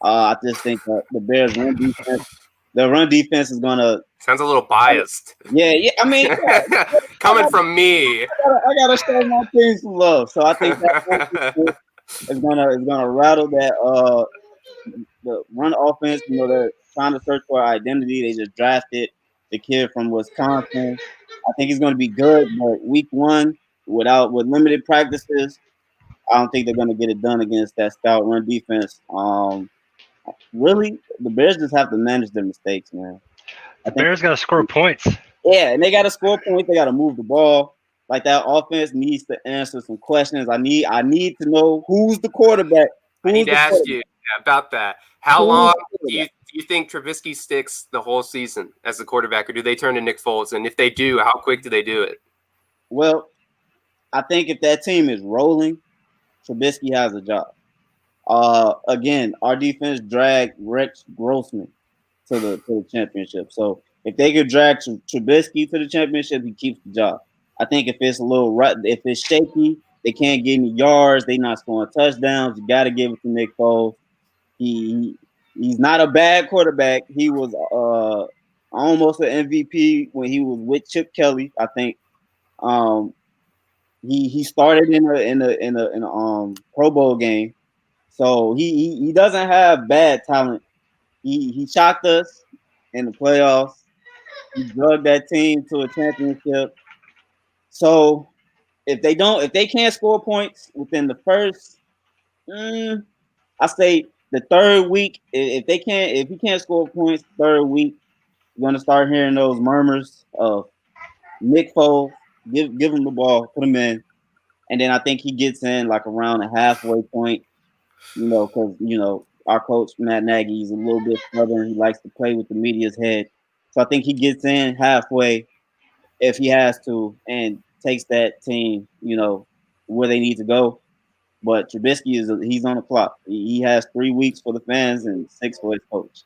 I just think that the Bears' run defense is going to. Sounds a little biased. Yeah. I mean, coming from me, I gotta show my team some love. So I think that is gonna rattle that the run offense. They're trying to search for identity. They just drafted the kid from Wisconsin. I think he's gonna be good, but week 1 with limited practices, I don't think they're gonna get it done against that stout run defense. Really, the Bears just have to manage their mistakes, man. The Bears got to score points. Yeah, and they got to score points. They got to move the ball. Like, that offense needs to answer some questions. I need to know who's the quarterback. I need to ask you about that. How long do you think Trubisky sticks the whole season as the quarterback, or do they turn to Nick Foles? And if they do, how quick do they do it? Well, I think if that team is rolling, Trubisky has a job. Again, our defense dragged Rex Grossman to the championship. So if they could drag Trubisky to the championship, he keeps the job. I think if it's if it's shaky, they can't get any yards, they not scoring touchdowns, you got to give it to Nick Foles. He's not a bad quarterback. He was almost an MVP when he was with Chip Kelly. I think he started in a Pro Bowl game. So he doesn't have bad talent. He shocked us in the playoffs. He drugged that team to a championship. So if they can't score points within the first, I say the third week, if he can't score points the third week, you're gonna start hearing those murmurs of Nick Foles, give him the ball, put him in, and then I think he gets in like around a halfway point. Because our coach Matt Nagy is a little bit stubborn. He likes to play with the media's head, so I think he gets in halfway if he has to, and takes that team, where they need to go. But Trubisky he's on the clock. He has 3 weeks for the fans and 6 for his coach.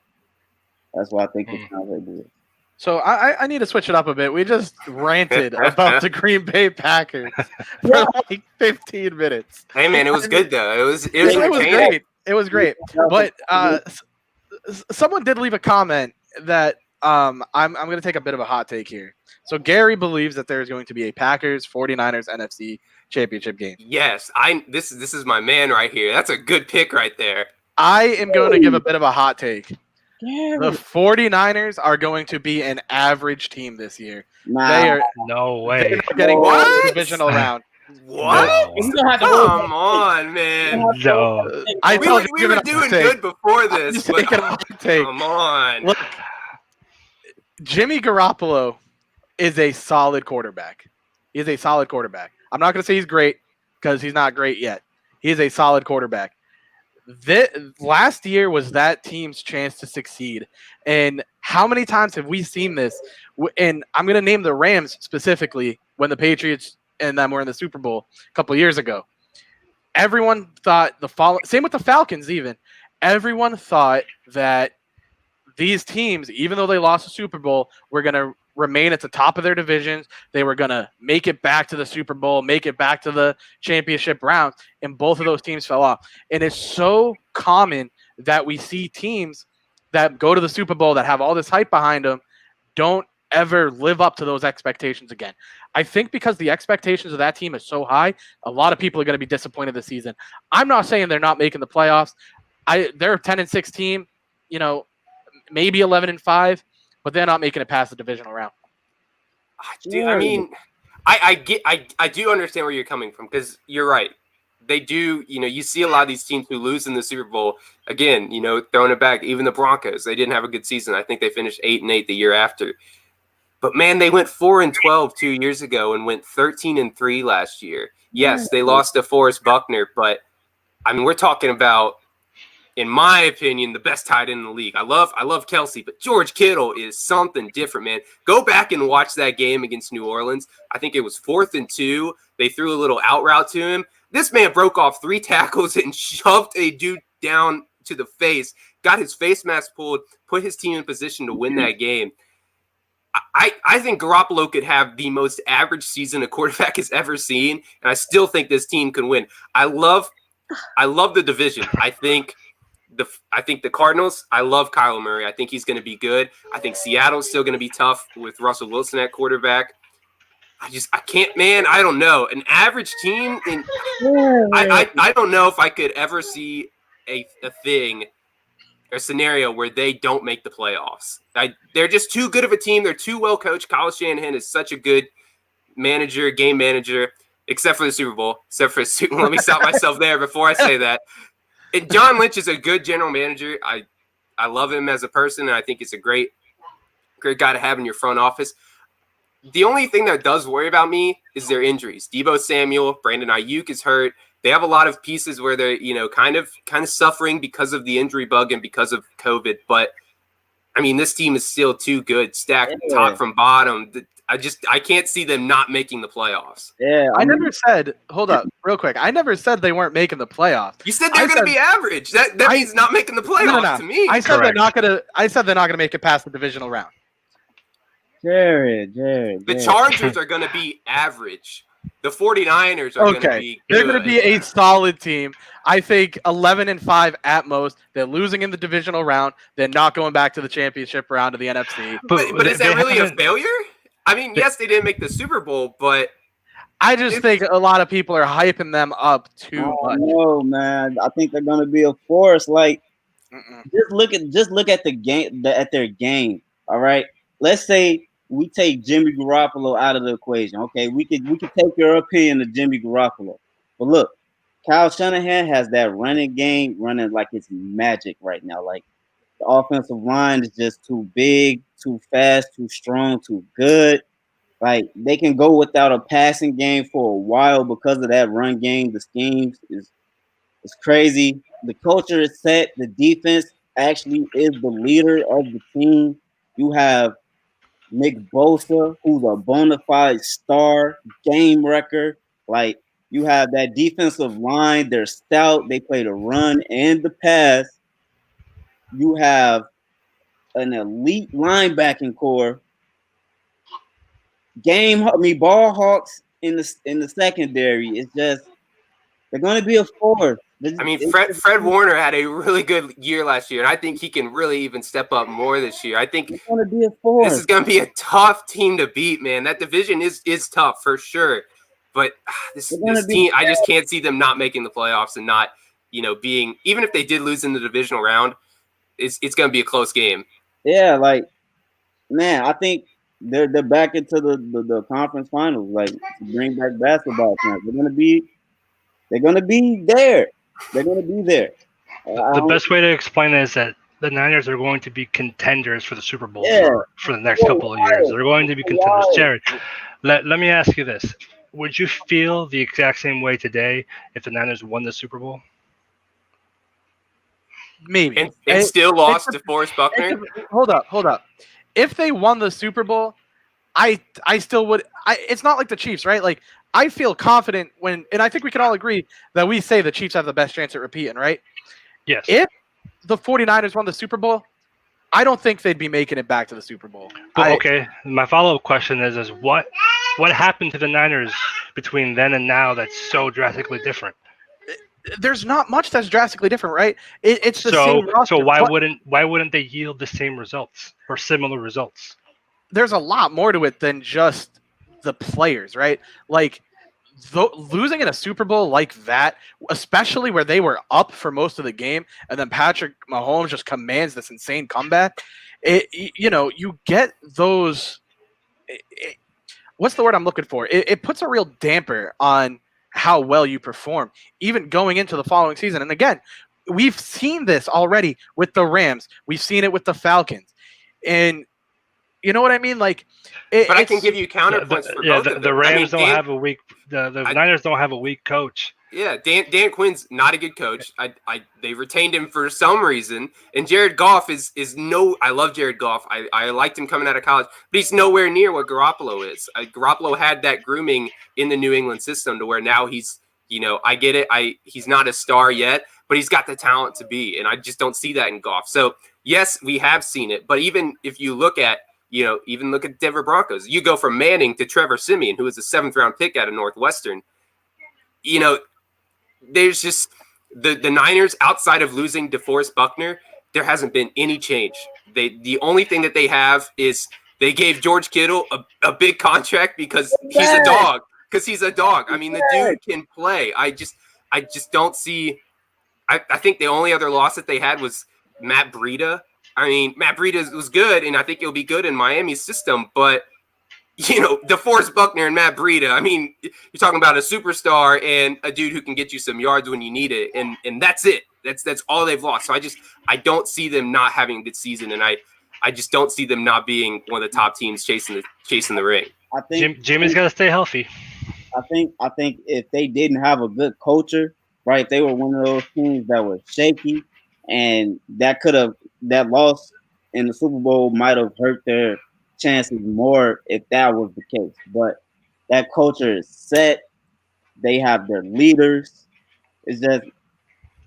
That's why I think it's not very good. So I need to switch it up a bit. We just ranted about the Green Bay Packers for like 15 minutes. Hey man, it was good though. It was great. It was great. But someone did leave a comment that I'm going to take a bit of a hot take here. So Gary believes that there's going to be a Packers 49ers NFC Championship game. Yes, this is my man right here. That's a good pick right there. I am going to give a bit of a hot take. The 49ers are going to be an average team this year. Nah. They are no way. Getting the divisional round. What? No. Come on, man. No. We were doing good before this. But, come on. Look, Jimmy Garoppolo is a solid quarterback. He is a solid quarterback. I'm not going to say he's great because he's not great yet. He is a solid quarterback. last year was that team's chance to succeed. And how many times have we seen this? And I'm going to name the Rams specifically when the Patriots and them were in the Super Bowl a couple of years ago. Everyone thought same with the Falcons even. Everyone thought that these teams, even though they lost the Super Bowl, were going to remain at the top of their divisions. They were going to make it back to the Super Bowl, make it back to the championship round, and both of those teams fell off. And it's so common that we see teams that go to the Super Bowl that have all this hype behind them don't ever live up to those expectations again. I think because the expectations of that team is so high, a lot of people are going to be disappointed this season. I'm not saying they're not making the playoffs. They're a 10-6 team, maybe 11-5, but they're not making it past the divisional round. Dude, I mean, I do understand where you're coming from because you're right. They do, you see a lot of these teams who lose in the Super Bowl. Again, throwing it back, even the Broncos, they didn't have a good season. I think they finished 8-8 the year after. But man, they went 4-12 2 years ago and went 13-3 last year. Yes, they lost to Forrest Buckner, but I mean, we're talking about, in my opinion, the best tight end in the league. I love Kelsey, but George Kittle is something different, man. Go back and watch that game against New Orleans. I think it was 4th and 2. They threw a little out route to him. This man broke off 3 tackles and shoved a dude down to the face, got his face mask pulled, put his team in position to win that game. I think Garoppolo could have the most average season a quarterback has ever seen, and I still think this team can win. I love the division. I think the Cardinals, I love Kyler Murray. I think he's going to be good. I think Seattle's still going to be tough with Russell Wilson at quarterback. I can't, man. I don't know. An average team, I don't know if I could ever see a scenario where they don't make the playoffs. They're just too good of a team. They're too well coached. Kyle Shanahan is such a good manager, game manager, except for the Super Bowl. Let me stop myself there before I say that. And John Lynch is a good general manager. I love him as a person, and I think it's a great guy to have in your front office. The only thing that does worry about me is their injuries. Deebo Samuel, Brandon Ayuk is hurt. They have a lot of pieces where they're, kind of suffering because of the injury bug and because of COVID. But I mean, this team is still too good, stacked top from bottom. I can't see them not making the playoffs. Yeah, I never said, hold up, real quick. I never said they weren't making the playoffs. You said they're going to be average. That means not making the playoffs to me. I said they're not going to make it past the divisional round. Jared. The Chargers are going to be average. The 49ers are going to be good. They're going to be a solid team. I think 11-5 at most. They're losing in the divisional round. They're not going back to the championship round of the NFC. But is that really a failure? I mean, yes, they didn't make the Super Bowl, but I just think a lot of people are hyping them up too much. No, man. I think they're going to be a force. Like, just look at the game, at their game. All right. Let's say we take Jimmy Garoppolo out of the equation. Okay, we could take your opinion of Jimmy Garoppolo, but look, Kyle Shanahan has that running game running like it's magic right now. Like the offensive line is just too big, too fast, too strong, too good. Like they can go without a passing game for a while because of that run game. The schemes is crazy. The culture is set. The defense actually is the leader of the team. You have Nick Bosa, who's a bona fide star, game wrecker. Like, you have that defensive line. They're stout. They play the run and the pass. You have an elite linebacking core. Ball hawks in the secondary. It's just they're going to be a force. I mean, Fred Warner had a really good year last year, and I think he can really even step up more this year. I think it's going to be a force. This is going to be a tough team to beat, man. That division is tough for sure, but this team, I just can't see them not making the playoffs and not, being, even if they did lose in the divisional round, it's going to be a close game. Yeah, like, man, I think they're back into the conference finals, like to bring back basketball. They're going to be there. They're going to be there. The best way to explain it is that the Niners are going to be contenders for the Super Bowl for the next couple of years. They're going to be contenders. Jared, let me ask you this. Would you feel the exact same way today if the Niners won the Super Bowl? maybe. And still lost to Forrest Buckner. Hold up. If they won the Super Bowl, I still would. It's not like the Chiefs, right? Like I feel confident and I think we can all agree that we say the Chiefs have the best chance at repeating, right? Yes. If the 49ers won the Super Bowl, I don't think they'd be making it back to the Super Bowl. But okay, my follow-up question is what happened to the Niners between then and now that's so drastically different? There's not much that's drastically different, right? It's the same roster. So why wouldn't they yield the same results or similar results? There's a lot more to it than just the players, right? Like losing in a Super Bowl like that, especially where they were up for most of the game, and then Patrick Mahomes just commands this insane comeback. You get those. What's the word I'm looking for? It puts a real damper on how well you perform, even going into the following season. And again, we've seen this already with the Rams. We've seen it with the Falcons, and you know what I mean? Like, but I can give you counterpoints for both of them. The Rams don't have a weak. The Niners don't have a weak coach. Yeah, Dan Quinn's not a good coach. They retained him for some reason, and Jared Goff is no. I love Jared Goff. I liked him coming out of college, but he's nowhere near what Garoppolo is. Garoppolo had that grooming in the New England system to where now he's. I get it. He's not a star yet, but he's got the talent to be, and I just don't see that in Goff. So yes, we have seen it, but even if you look at. Even look at Denver Broncos. You go from Manning to Trevor Siemian, who was a 7th-round pick out of Northwestern. There's just the Niners, outside of losing DeForest Buckner, there hasn't been any change. The only thing that they have is they gave George Kittle a big contract because he's a dog. I mean, the dude can play. I just don't see. I think the only other loss that they had was Matt Breida. I mean, Matt Breida was good, and I think he'll be good in Miami's system. But, DeForest Buckner and Matt Breida, I mean, you're talking about a superstar and a dude who can get you some yards when you need it, and that's it. That's all they've lost. So I don't see them not having a good season, and I just don't see them not being one of the top teams chasing the ring. I think Jimmy's got to stay healthy. I think if they didn't have a good culture, right, they were one of those teams that were shaky, and that loss in the Super Bowl might have hurt their chances more if that was the case. But that culture is set. They have their leaders. It's just,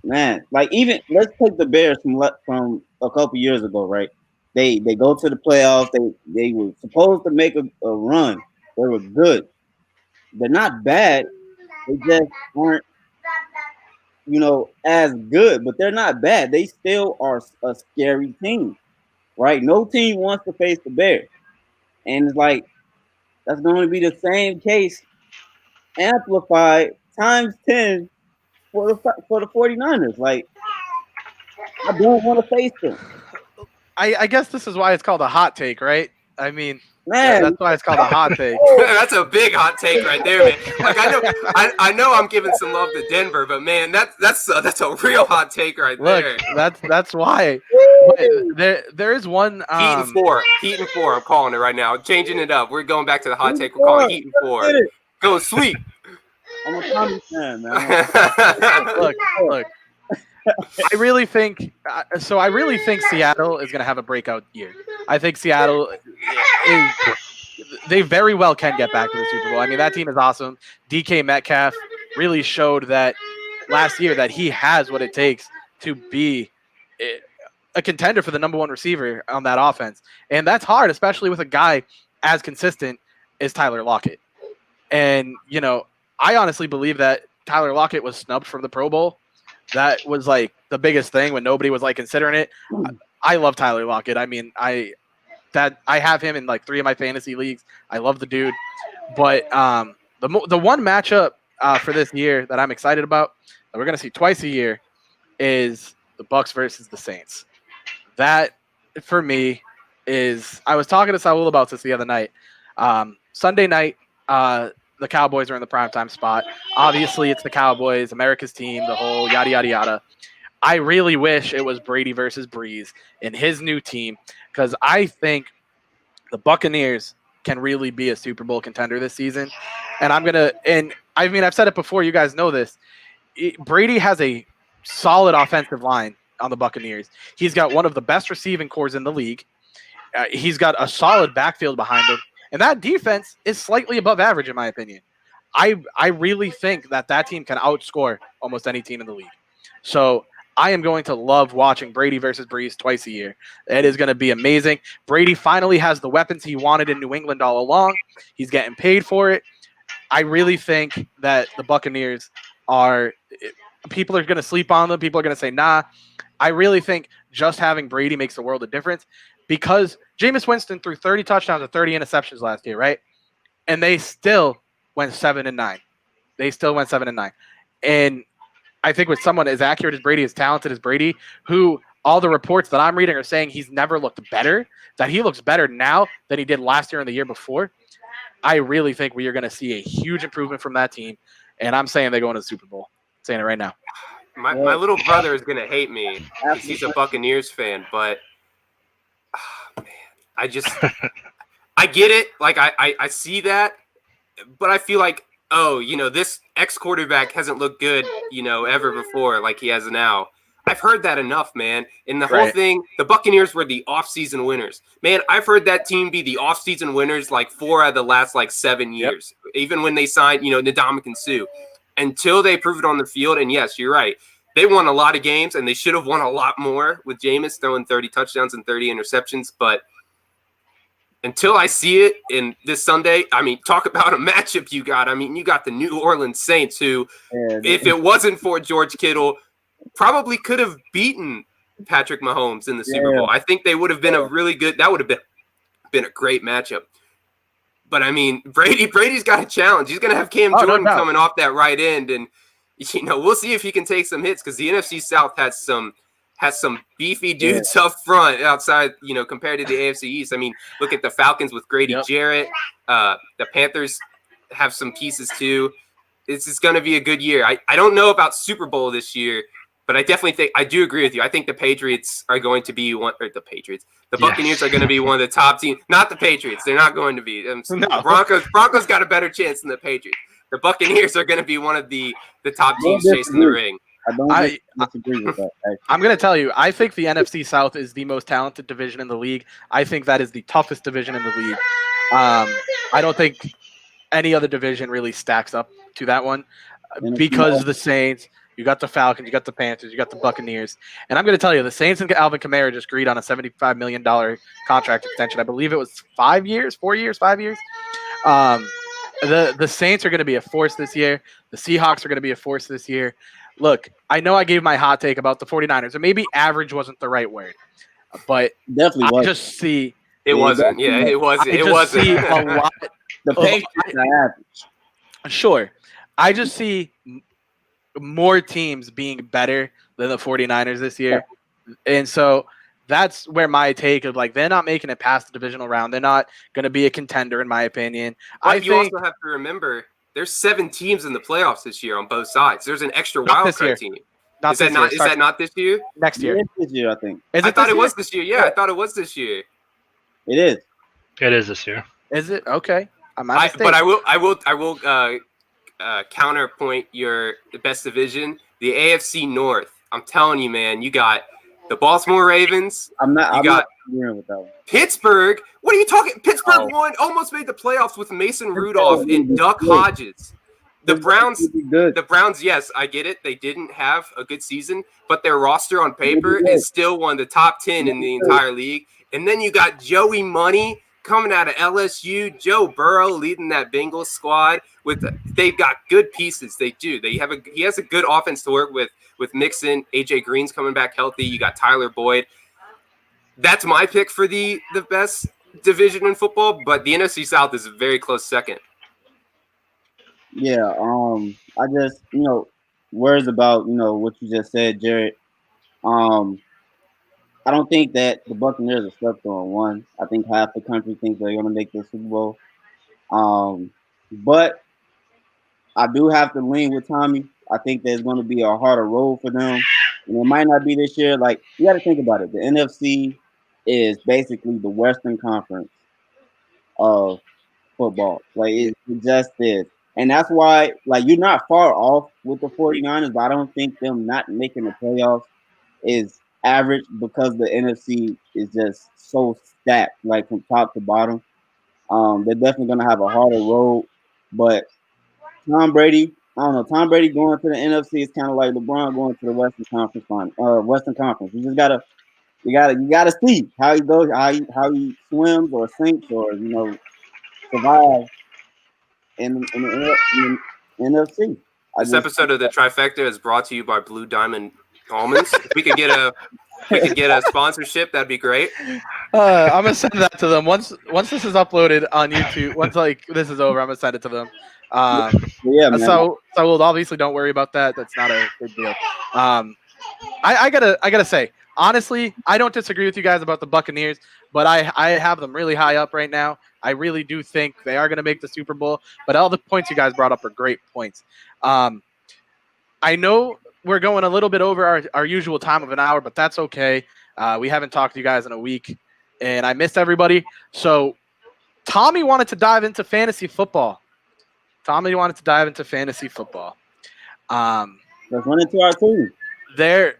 man, like even let's take the Bears from a couple years ago, right? They go to the playoffs. They were supposed to make a run. They were good. They're not bad. They just aren't as good, but they're not bad. They still are a scary team, right? No team wants to face the Bears. And it's like, that's going to be the same case amplified times 10 for the 49ers. Like, I don't want to face them. I guess this is why it's called a hot take, right? I mean, man, that's why it's called a hot take. That's a big hot take right there, man. Like I know I'm giving some love to Denver, but man, that's a real hot take right there. Look, that's why. There is one Heat and 4. I'm calling it right now. I'm changing it up. We're going back to the hot take. We're calling Heat and 4. Go sweep. I'm a Tommy fan, man. Look. I really think Seattle is going to have a breakout year. I think Seattle they very well can get back to the Super Bowl. I mean, that team is awesome. DK Metcalf really showed that last year that he has what it takes to be a contender for the number 1 receiver on that offense. And that's hard, especially with a guy as consistent as Tyler Lockett. And, I honestly believe that Tyler Lockett was snubbed from the Pro Bowl. That was like the biggest thing when nobody was like considering it. I love Tyler Lockett. I mean, I have him in like 3 of my fantasy leagues. I love the dude. But the one matchup for this year that I'm excited about that we're going to see twice a year is the Bucs versus the Saints. That for me is, I was talking to Saul about this the other night. Sunday night, the Cowboys are in the primetime spot. Obviously, it's the Cowboys, America's team, the whole yada, yada, yada. I really wish it was Brady versus Breeze in his new team, because I think the Buccaneers can really be a Super Bowl contender this season. And I've said it before, you guys know this. Brady has a solid offensive line on the Buccaneers. He's got one of the best receiving cores in the league. He's got a solid backfield behind him, and that defense is slightly above average in my opinion. I really think that team can outscore almost any team in the league. So I am going to love watching Brady versus Breeze twice a year. It is going to be amazing. Brady finally has the weapons he wanted in New England all along. He's getting paid for it. I really think that the Buccaneers are people are going to sleep on them. People are going to say, nah. I really think just having Brady makes a world of difference because Jameis Winston threw 30 touchdowns and 30 interceptions last year, right? And they still went 7-9. They still went 7-9. And I think with someone as accurate as Brady, as talented as Brady, who all the reports that I'm reading are saying he's never looked better, that he looks better now than he did last year and the year before, I really think we are going to see a huge improvement from that team. And I'm saying they go into the Super Bowl. I'm saying it right now. My little brother is going to hate me because he's a Buccaneers fan, but man, I get it. Like, I see that, but I feel like, this ex-quarterback hasn't looked good, ever before like he has now. I've heard that enough, man. And the whole thing, the Buccaneers were the off-season winners. Man, I've heard that team be the off-season winners like 4 out of the last 7 years, even when they signed, Ndamukong Suh. Until they prove it on the field, and yes, you're right. They won a lot of games, and they should have won a lot more with Jameis throwing 30 touchdowns and 30 interceptions. But until I see it in this Sunday, I mean, talk about a matchup you got. I mean, you got the New Orleans Saints, who, if it wasn't for George Kittle, probably could have beaten Patrick Mahomes in the Super Bowl. I think they would have been that would have been a great matchup. But I mean, Brady's got a challenge. He's going to have Cam Jordan coming off that right end, and we'll see if he can take some hits because the NFC South has some beefy dudes up front outside, compared to the AFC East. I mean, look at the Falcons with Grady Jarrett. The Panthers have some pieces too. This is going to be a good year. I don't know about Super Bowl this year, but I definitely think I do agree with you. I think the Patriots are going to be the Buccaneers are going to be one of the top teams. Not the Patriots. They're not going to be. No. Broncos got a better chance than the Patriots. The Buccaneers are going to be one of the top teams chasing the ring. I disagree with that. Actually. I'm going to tell you, I think the NFC South is the most talented division in the league. I think that is the toughest division in the league. I don't think any other division really stacks up to that one because the Saints, you got the Falcons, you got the Panthers, you got the Buccaneers. And I'm going to tell you, the Saints and Alvin Kamara just agreed on a $75 million contract extension. I believe it was 5 years. The Saints are going to be a force this year. The Seahawks are going to be a force this year. Look, I know I gave my hot take about the 49ers, and maybe average wasn't the right word, but definitely I just see it wasn't. Yeah, it wasn't. It wasn't. See a lot. The Patriots are average. Sure, I just see more teams being better than the 49ers this year, and so that's where my take of they're not making it past the divisional round. They're not going to be a contender, in my opinion. But you also have to remember. There's 7 teams in the playoffs this year on both sides. There's an extra wild card team. Is that not this year? Next year. This year, I think. I thought it was this year. Yeah, I thought it was this year. It is. It is this year. Is it? Okay. But I will counterpoint your best division, the AFC North. I'm telling you, man, you got the Baltimore Ravens. I'm not agreeing with that one. Pittsburgh. What are you talking? Pittsburgh won, almost made the playoffs with Mason Rudolph and Duck Hodges. The Browns, yes, I get it. They didn't have a good season, but their roster on paper is still one of the top 10 in the entire league. And then you got Joey Money coming out of LSU, Joe Burrow leading that Bengals squad. They've got good pieces. They do. He has a good offense to work with Mixon. AJ Green's coming back healthy. You got Tyler Boyd. That's my pick for the best division in football, but the NFC South is a very close second. Yeah, I just, words about, what you just said, Jared. I don't think that the Buccaneers are slept on. One, I think half the country thinks they're going to make the Super Bowl. But I do have to lean with Tommy. I think there's going to be a harder road for them. And it might not be this year. You got to think about it. The NFC is basically the Western Conference of football. It just is. And that's why, you're not far off with the 49ers, but I don't think them not making the playoffs is average because the NFC is just so stacked, like from top to bottom. They're definitely gonna have a harder road, but Tom Brady, I don't know. Tom Brady going to the NFC is kind of like LeBron going to the Western Conference. You gotta see how he goes, how he swims or sinks or survives in NFC. I This just episode of the Trifecta is brought to you by Blue Diamond Almonds. If we could get a sponsorship, that'd be great. I'm gonna send that to them once this is uploaded on YouTube. Once this is over, I'm gonna send it to them. yeah, man. So we'll obviously don't worry about that. That's not a big deal. I gotta say, honestly, I don't disagree with you guys about the Buccaneers, but I have them really high up right now. I really do think they are gonna make the Super Bowl. But all the points you guys brought up are great points. I know we're going a little bit over our usual time of an hour, but that's okay. We haven't talked to you guys in a week, and I missed everybody. So Tommy wanted to dive into fantasy football. Let's run into our team. There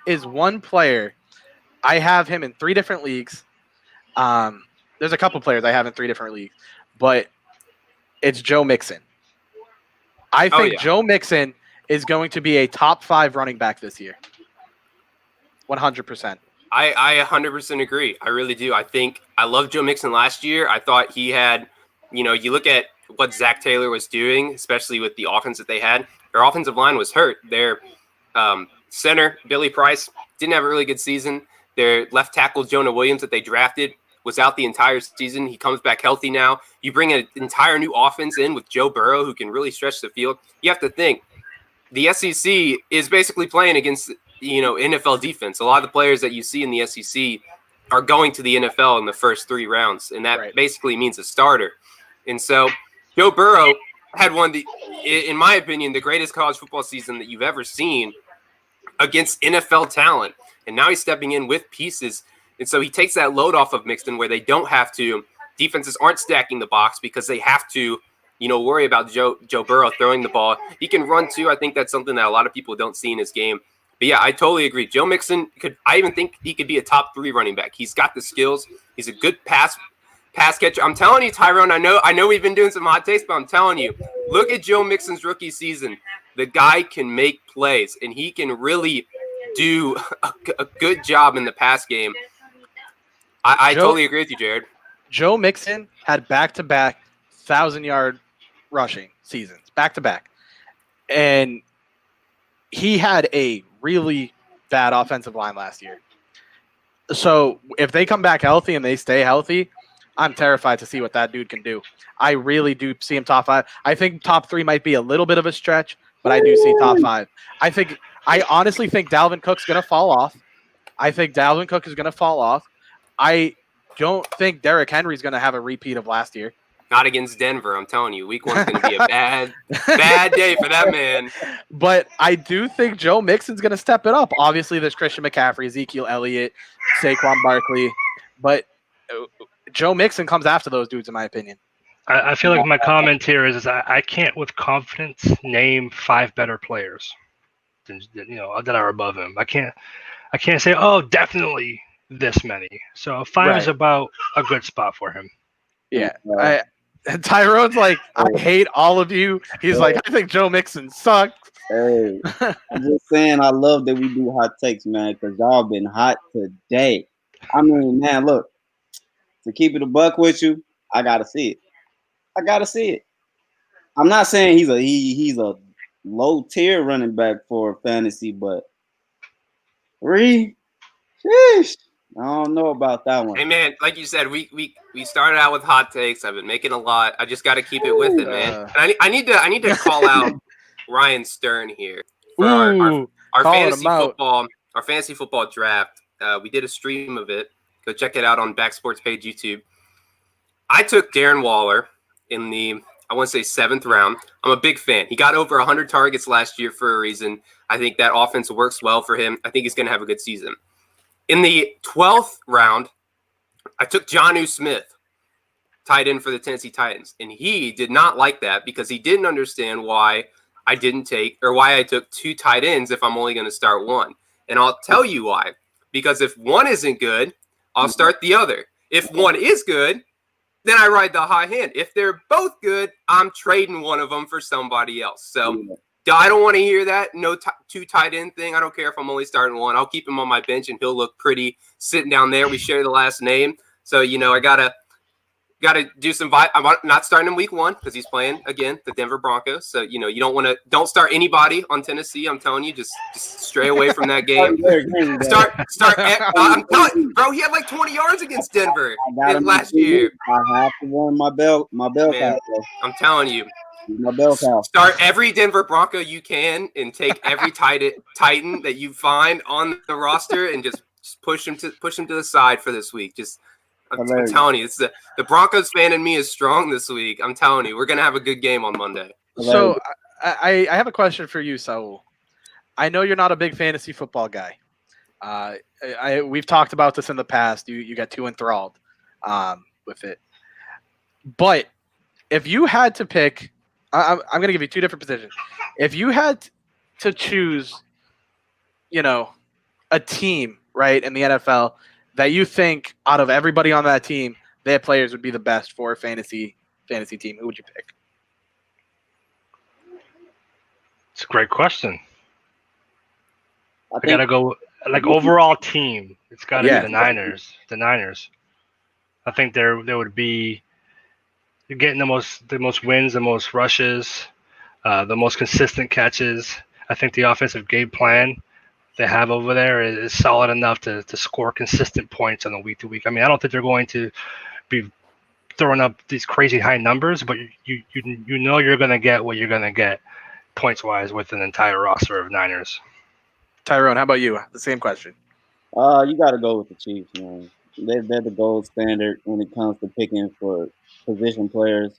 is one player. I have him in 3 different leagues. There's a couple players I have in 3 different leagues, but it's Joe Mixon. I think Joe Mixon is going to be a top 5 running back this year. 100%. I 100% agree. I really do. I loved Joe Mixon last year. I thought he had, you look at what Zach Taylor was doing, especially with the offense that they had. Their offensive line was hurt. Their center, Billy Price, didn't have a really good season. Their left tackle, Jonah Williams, that they drafted, was out the entire season. He comes back healthy now. You bring an entire new offense in with Joe Burrow, who can really stretch the field. You have to think the SEC is basically playing against, NFL defense. A lot of the players that you see in the SEC are going to the NFL in the first 3 rounds, and that basically means a starter. And so Joe Burrow had in my opinion, the greatest college football season that you've ever seen against NFL talent. And now he's stepping in with pieces. And so he takes that load off of Mixon where they don't have to. Defenses aren't stacking the box because they have to, worry about Joe Burrow throwing the ball. He can run too. I think that's something that a lot of people don't see in his game. But yeah, I totally agree. Joe Mixon I even think he could be a top 3 running back. He's got the skills. He's a good pass catcher. I'm telling you, Tyrone, I know we've been doing some hot takes, but I'm telling you, look at Joe Mixon's rookie season. The guy can make plays, and he can really do a good job in the pass game. I totally agree with you, Jared. Joe Mixon had back-to-back 1,000-yard rushing seasons, back-to-back. And he had a really bad offensive line last year. So if they come back healthy and they stay healthy, I'm terrified to see what that dude can do. I really do see him top 5. I think top 3 might be a little bit of a stretch, but I do see top 5. I honestly think Dalvin Cook's going to fall off. I don't think Derrick Henry's going to have a repeat of last year. Not against Denver, I'm telling you. Week 1's going to be a bad day for that man. But I do think Joe Mixon's going to step it up. Obviously, there's Christian McCaffrey, Ezekiel Elliott, Saquon Barkley. But Joe Mixon comes after those dudes, in my opinion. I feel like my comment here is I can't with confidence name 5 better players that are above him. I can't say, oh, definitely this many. So 5 is about a good spot for him. Yeah. Tyrone's like, I hate all of you. He's like, I think Joe Mixon sucks. Hey, I'm just saying I love that we do hot takes, man, because y'all been hot today. I mean, man, look, to keep it a buck with you, I gotta see it. I'm not saying he's a low tier running back for fantasy, but 3, sheesh, I don't know about that one. Hey man, like you said, we started out with hot takes. I've been making a lot. I just got to keep it with it, man. And I need to call out Ryan Stern here for our fantasy football draft. We did a stream of it. Go check it out on Back Sports page YouTube. I took Darren Waller in the, I want to say 7th round. I'm a big fan. He got over 100 targets last year for a reason. I think that offense works well for him. I think he's going to have a good season. In the 12th round, I took Jonnu Smith, tight end for the Tennessee Titans. And he did not like that because he didn't understand why I took 2 tight ends if I'm only going to start 1. And I'll tell you why. Because if one isn't good, I'll start the other. If one is good, then I ride the high hand. If they're both good, I'm trading one of them for somebody else. So I don't want to hear that. No two tight end thing. I don't care if I'm only starting one. I'll keep him on my bench, and he'll look pretty sitting down there. We share the last name. So, I got to do some I'm not starting him week 1 because he's playing, again, the Denver Broncos. So, you don't start anybody on Tennessee. I'm telling you, just stray away from that game. I'm telling you, bro, he had like 20 yards against Denver last year. I have to warn my bell cow. I'm telling you. My bell cow. Start every Denver Bronco you can and take every Titan that you find on the roster and just push him to the side for this week. I'm telling you, it's the Broncos fan in me is strong this week. I'm telling you, we're gonna have a good game on Monday. So I have a question for you, Saul. I know you're not a big fantasy football guy. We've talked about this in the past. You got too enthralled with it. But if you had to pick, I'm going to give you two different positions. If you had to choose, a team, right, in the NFL that you think out of everybody on that team, their players would be the best for a fantasy team, who would you pick? It's a great question. I gotta go overall team. It's gotta be the Niners. The Niners. I think there would be getting the most wins, the most rushes, the most consistent catches. I think the offensive game plan they have over there is solid enough to score consistent points on a week to week. I mean, I don't think they're going to be throwing up these crazy high numbers, but you know you're going to get what you're going to get points wise with an entire roster of Niners. Tyrone, how about you? The same question. You got to go with the Chiefs, man. They're the gold standard when it comes to picking for position players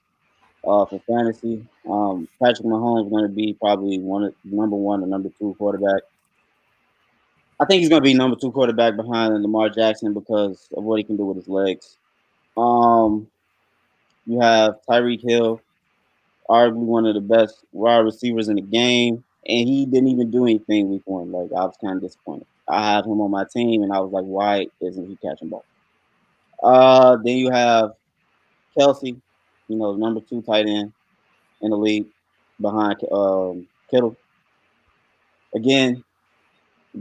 for fantasy. Patrick Mahomes is going to be probably number 1 or number 2 quarterback. I think he's going to be number 2 quarterback behind Lamar Jackson because of what he can do with his legs. You have Tyreek Hill, arguably one of the best wide receivers in the game, and he didn't even do anything week 1. Like, I was kind of disappointed. I have him on my team, and I was like, why isn't he catching ball? Then you have Kelsey, number 2 tight end in the league behind Kittle. Again,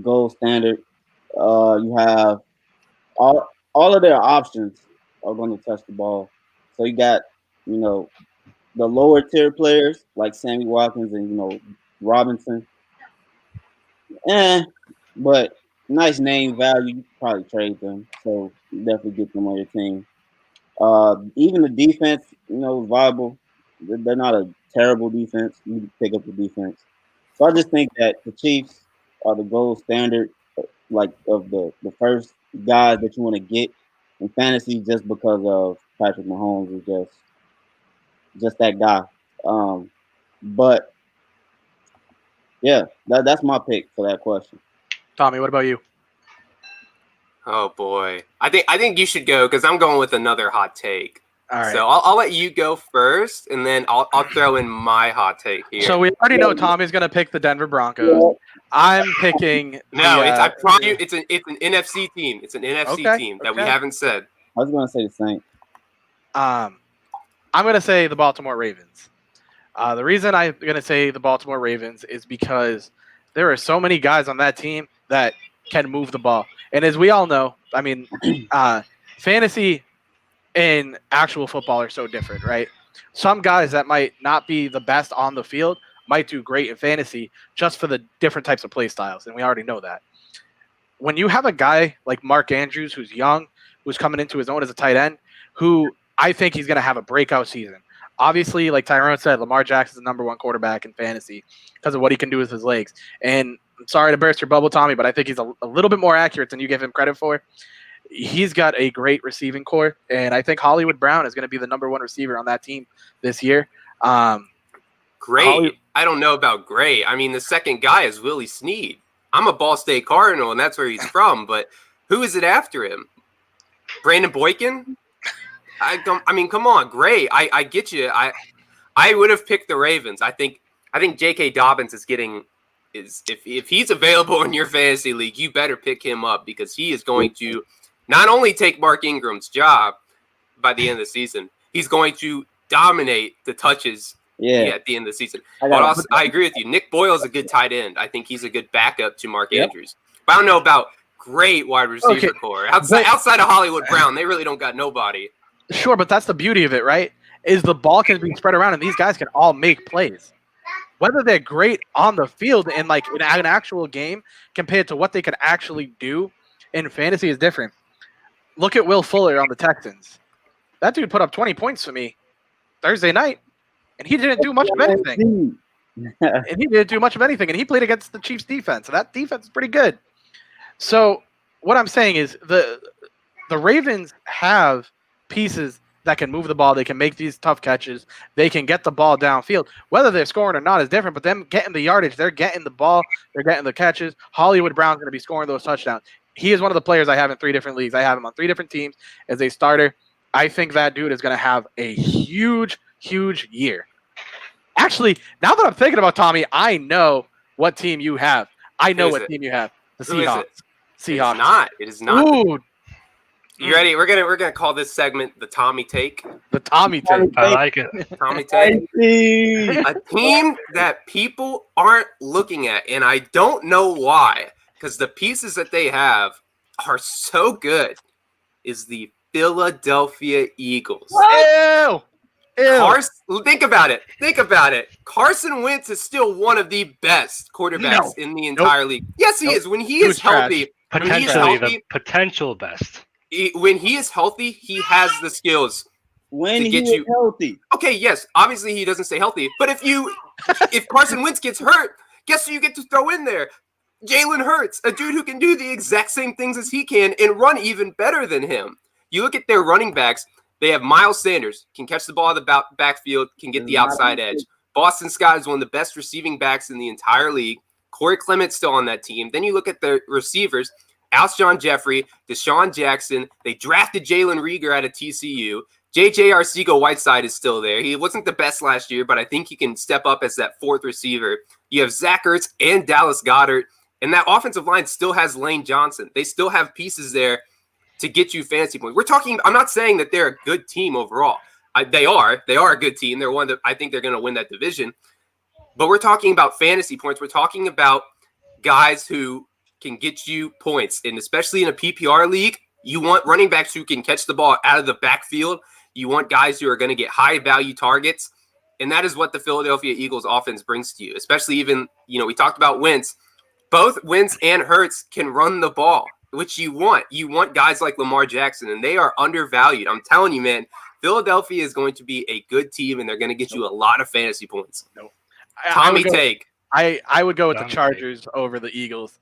gold standard. You have all of their options are going to touch the ball. So you got, the lower tier players like Sammy Watkins and, Robinson. But nice name value. You probably trade them. So definitely get them on your team. Even the defense, is viable. They're not a terrible defense. You can pick up the defense. So I just think that the Chiefs are the gold standard, like of the first guys that you want to get in fantasy, just because of Patrick Mahomes is just that guy. But yeah, that's my pick for that question. Tommy, what about you? Oh boy, I think you should go because I'm going with another hot take. All right. So I'll let you go first, and then I'll throw in my hot take here. So we already know Tommy's going to pick the Denver Broncos. I'm picking. I promise you, it's an NFC team. It's an NFC team that we haven't said. I was going to say the same. I'm going to say the Baltimore Ravens. The reason I'm going to say the Baltimore Ravens is because there are so many guys on that team that can move the ball. And as we all know, I mean, fantasy and actual football are so different, right? Some guys that might not be the best on the field might do great in fantasy just for the different types of play styles, and we already know that. When you have a guy like Mark Andrews who's young, who's coming into his own as a tight end, who I think he's going to have a breakout season. Obviously, like Tyrone said, Lamar Jackson's the number 1 quarterback in fantasy because of what he can do with his legs. And I'm sorry to burst your bubble, Tommy, but I think he's a little bit more accurate than you give him credit for. He's got a great receiving core, and I think Hollywood Brown is going to be the number 1 receiver on that team this year. Great. I don't know about great. I mean, the second guy is Willie Snead. I'm a Ball State Cardinal, and that's where he's from, but who is it after him? Brandon Boykin? I mean, come on, great. I get you. I would have picked the Ravens. I think J.K. Dobbins is getting is if he's available in your fantasy league, you better pick him up because he is going to not only take Mark Ingram's job by the end of the season, he's going to dominate the touches at the end of the season. But also, I agree with you. Nick Boyle is a good tight end. I think he's a good backup to Mark Andrews. But I don't know about great wide receiver core. Outside of Hollywood Brown, they really don't got nobody. Sure, but that's the beauty of it, right? Is the ball can be spread around and these guys can all make plays. Whether they're great on the field in like in an actual game compared to what they can actually do in fantasy is different. Look at Will Fuller on the Texans. That dude put up 20 points for me Thursday night, and he didn't do much of anything. And he played against the Chiefs defense, and that defense is pretty good. So what I'm saying is the Ravens have pieces that can move the ball. They can make these tough catches. They can get the ball downfield. Whether they're scoring or not is different, but them getting the yardage, they're getting the ball, they're getting the catches. Hollywood Brown's going to be scoring those touchdowns. He is one of the players I have in 3 different leagues. I have him on 3 different teams as a starter. I think that dude is going to have a huge, huge year. Actually, now that I'm thinking about Tommy, I know what team you have. I know what team you have. The Seahawks. Seahawks. It is not. Ooh. You ready? We're gonna call this segment the Tommy Take. The Tommy Take. I like it. Tommy Take. A team that people aren't looking at, and I don't know why, because the pieces that they have are so good, is the Philadelphia Eagles. Ew. Think about it. Carson Wentz is still one of the best quarterbacks in the entire league. Yes, he is. When he is healthy, the potential best. When he is healthy, he has the skills to get you healthy. Okay, yes, obviously he doesn't stay healthy. But if Carson Wentz gets hurt, guess who you get to throw in there? Jalen Hurts, a dude who can do the exact same things as he can and run even better than him. You look at their running backs. They have Miles Sanders, can catch the ball in the backfield, can get the outside edge. Boston Scott is one of the best receiving backs in the entire league. Corey Clement's still on that team. Then you look at the receivers. Alshon Jeffrey, Deshaun Jackson. They drafted Jalen Reagor out of TCU. J.J. Arcega-Whiteside is still there. He wasn't the best last year, but I think he can step up as that 4th receiver. You have Zach Ertz and Dallas Goedert, and that offensive line still has Lane Johnson. They still have pieces there to get you fantasy points. I'm not saying that they're a good team overall. They are a good team. They're one that I think they're going to win that division. But we're talking about fantasy points. We're talking about guys who can get you points. And especially in a PPR league, you want running backs who can catch the ball out of the backfield. You want guys who are going to get high value targets. And that is what the Philadelphia Eagles offense brings to you, especially even, we talked about Wentz. Both Wentz and Hurts can run the ball, which you want. You want guys like Lamar Jackson, and they are undervalued. I'm telling you, man, Philadelphia is going to be a good team, and they're going to get you a lot of fantasy points. Tommy Take. I would go with the Chargers over the Eagles.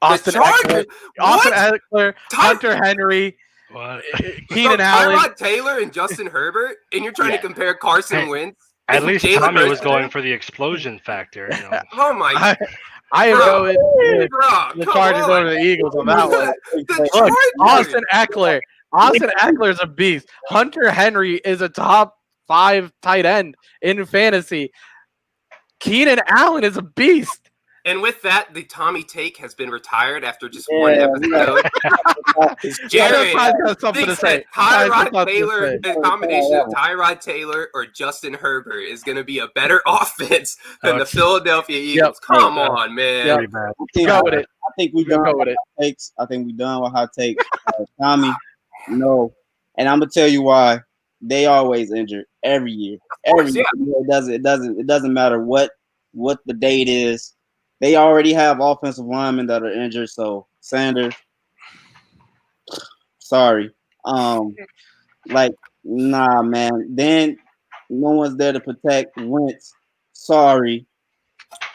Austin Eckler, Hunter Henry, Keenan Allen, Tyrod Taylor, and Justin Herbert, and you're trying to compare Carson Wentz. At least Tommy was going for the explosion factor. Oh my God. I am going with the Chargers over the Eagles on that one. Look, Austin Eckler is a beast. Hunter Henry is a top 5 tight end in fantasy. Keenan Allen is a beast. And with that, the Tommy Take has been retired after just one episode. Jared thinks that Tyrod Taylor, the combination of Tyrod Taylor or Justin Herbert is going to be a better offense than the Philadelphia Eagles. Come on, man. Go with it. I think we're done with hot takes. I think we're done with hot takes. Tommy, no. And I'm going to tell you why. They always injured every year. Every year. It doesn't matter what the date is. They already have offensive linemen that are injured, so Sanders, sorry. Nah, man. Then no one's there to protect Wentz. Sorry.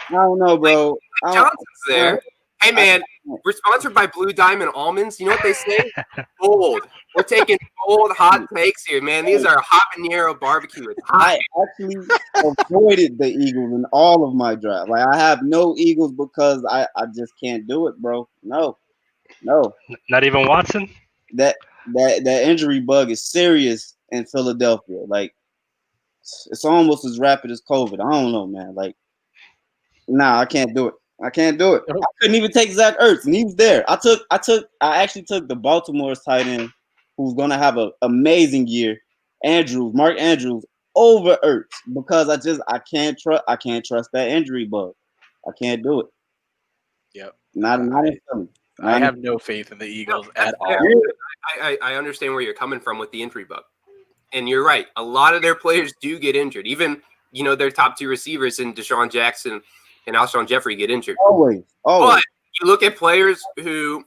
I don't know, bro. Johnson's there. Hey, man, we're sponsored by Blue Diamond Almonds. You know what they say? Bold. We're taking bold, hot takes here, man. These are habanero barbecue. I actually avoided the Eagles in all of my drafts. Like, I have no Eagles because I just can't do it, bro. No. Not even Watson? That injury bug is serious in Philadelphia. Like, it's almost as rapid as COVID. I don't know, man. Like, nah, I can't do it. I can't do it. I couldn't even take Zach Ertz, and he was there. I actually took the Baltimore's tight end, who's gonna have an amazing year, Mark Andrews, over Ertz because I can't trust that injury bug. I can't do it. Yep. Not in Philly. I have no faith in the Eagles at all. I understand where you're coming from with the injury bug. And you're right. A lot of their players do get injured. Even, their top two receivers in Deshaun Jackson and Alshon Jeffrey get injured. Always. But you look at players who,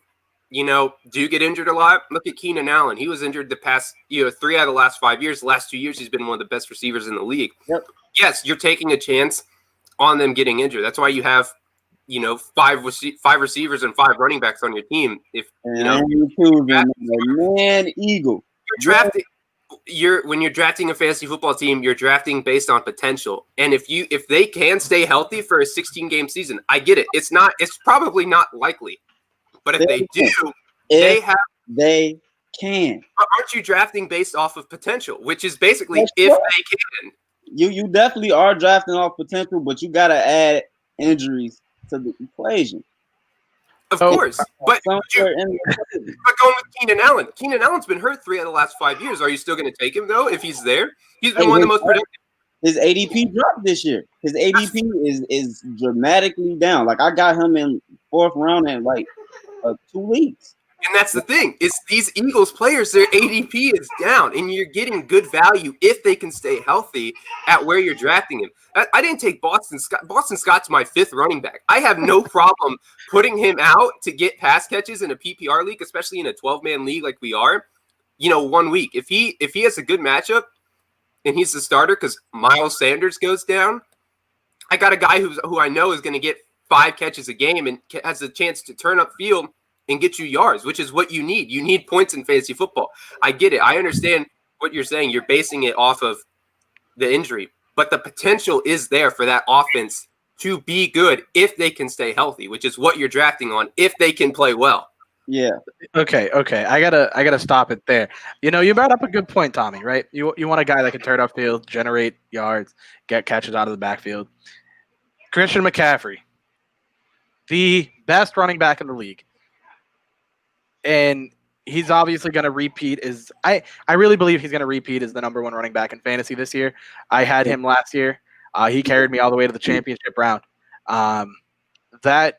do get injured a lot. Look at Keenan Allen. He was injured the past, 3 out of the last 5 years. The last 2 years, he's been one of the best receivers in the league. Yep. Yes, you're taking a chance on them getting injured. That's why you have, 5 receivers and 5 running backs on your team. If Eagle. You're drafting. When you're drafting a fantasy football team, you're drafting based on potential. And if they can stay healthy for a 16-game season, I get it. It's probably not likely. But if they do, they can. Aren't you drafting based off of potential, which is basically if they can? You definitely are drafting off potential, but you got to add injuries to the equation. Of course, but going with Keenan Allen's been hurt 3 out of the last 5 years. Are you still going to take him though if he's there? He's been one of the most productive. His ADP dropped this year. His ADP is dramatically down. Like I got him in 4th round in 2 leagues. And that's the thing. It's these Eagles players, their ADP is down, and you're getting good value if they can stay healthy at where you're drafting him. I didn't take Boston Scott. Boston Scott's my 5th running back. I have no problem putting him out to get pass catches in a PPR league, especially in a 12-man league like we are, 1 week. If he has a good matchup and he's the starter because Miles Sanders goes down, I got a guy who I know is going to get 5 catches a game and has a chance to turn up field and get you yards, which is what you need. You need points in fantasy football. I get it. I understand what you're saying. You're basing it off of the injury, but the potential is there for that offense to be good if they can stay healthy, which is what you're drafting on if they can play well. Yeah. Okay. I gotta stop it there. You brought up a good point, Tommy. Right? You want a guy that can turn upfield, generate yards, get catches out of the backfield. Christian McCaffrey, the best running back in the league. And he's obviously going to repeat I really believe he's going to repeat as the number 1 running back in fantasy this year. I had him last year. He carried me all the way to the championship round. Last year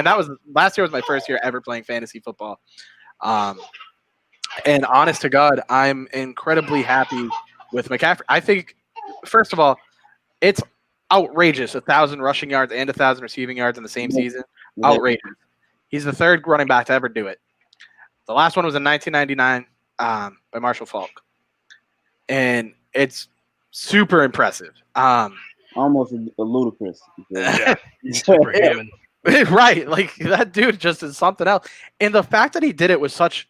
was my first year ever playing fantasy football. And honest to God, I'm incredibly happy with McCaffrey. I think, first of all, it's outrageous. 1,000 rushing yards and 1,000 receiving yards in the same season. Outrageous. He's the 3rd running back to ever do it. The last one was in 1999 by Marshall Faulk. And it's super impressive. Almost a ludicrous. Yeah. Superhuman. Right. Like, that dude just is something else. And the fact that he did it with such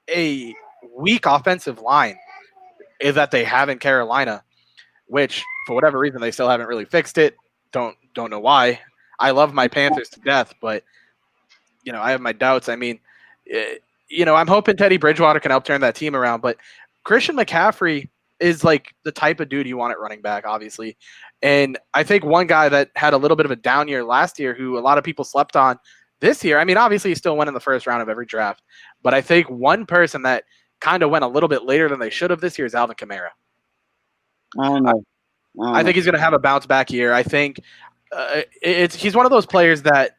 a weak offensive line is that they have in Carolina, which, for whatever reason, they still haven't really fixed it. Don't know why. I love my Panthers to death, but, I have my doubts. I mean, I'm hoping Teddy Bridgewater can help turn that team around, but Christian McCaffrey is like the type of dude you want at running back, obviously. And I think one guy that had a little bit of a down year last year, who a lot of people slept on this year, I mean, obviously he still went in the first round of every draft, but I think one person that kind of went a little bit later than they should have this year is Alvin Kamara. I don't know. I think he's going to have a bounce back year. I think he's one of those players that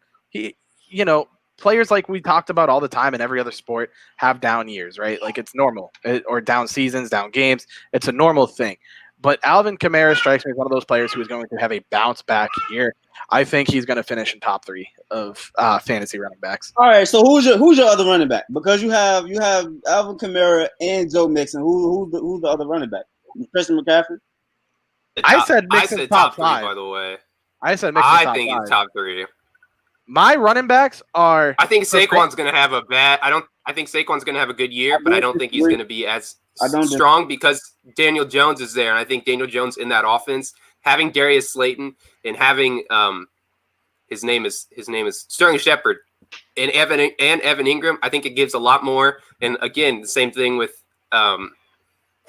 players like we talked about all the time in every other sport have down years, right? Like, it's normal, or down seasons, down games. It's a normal thing. But Alvin Kamara strikes me as one of those players who is going to have a bounce back year. I think he's going to finish in top 3 of fantasy running backs. All right. So who's your other running back? Because you have Alvin Kamara and Joe Mixon. Who's the other running back? Christian McCaffrey. I said Mixon's top 3, 5. by the way. I said Mixon's top 5. I think he's top 3. My running backs are. I think Saquon's going to have I think Saquon's going to have a good year, but I don't think he's going to be as strong because Daniel Jones is there, and I think Daniel Jones in that offense, having Darius Slayton and having his name is Sterling Shepard and Evan Ingram, I think it gives a lot more. And again, the same thing with the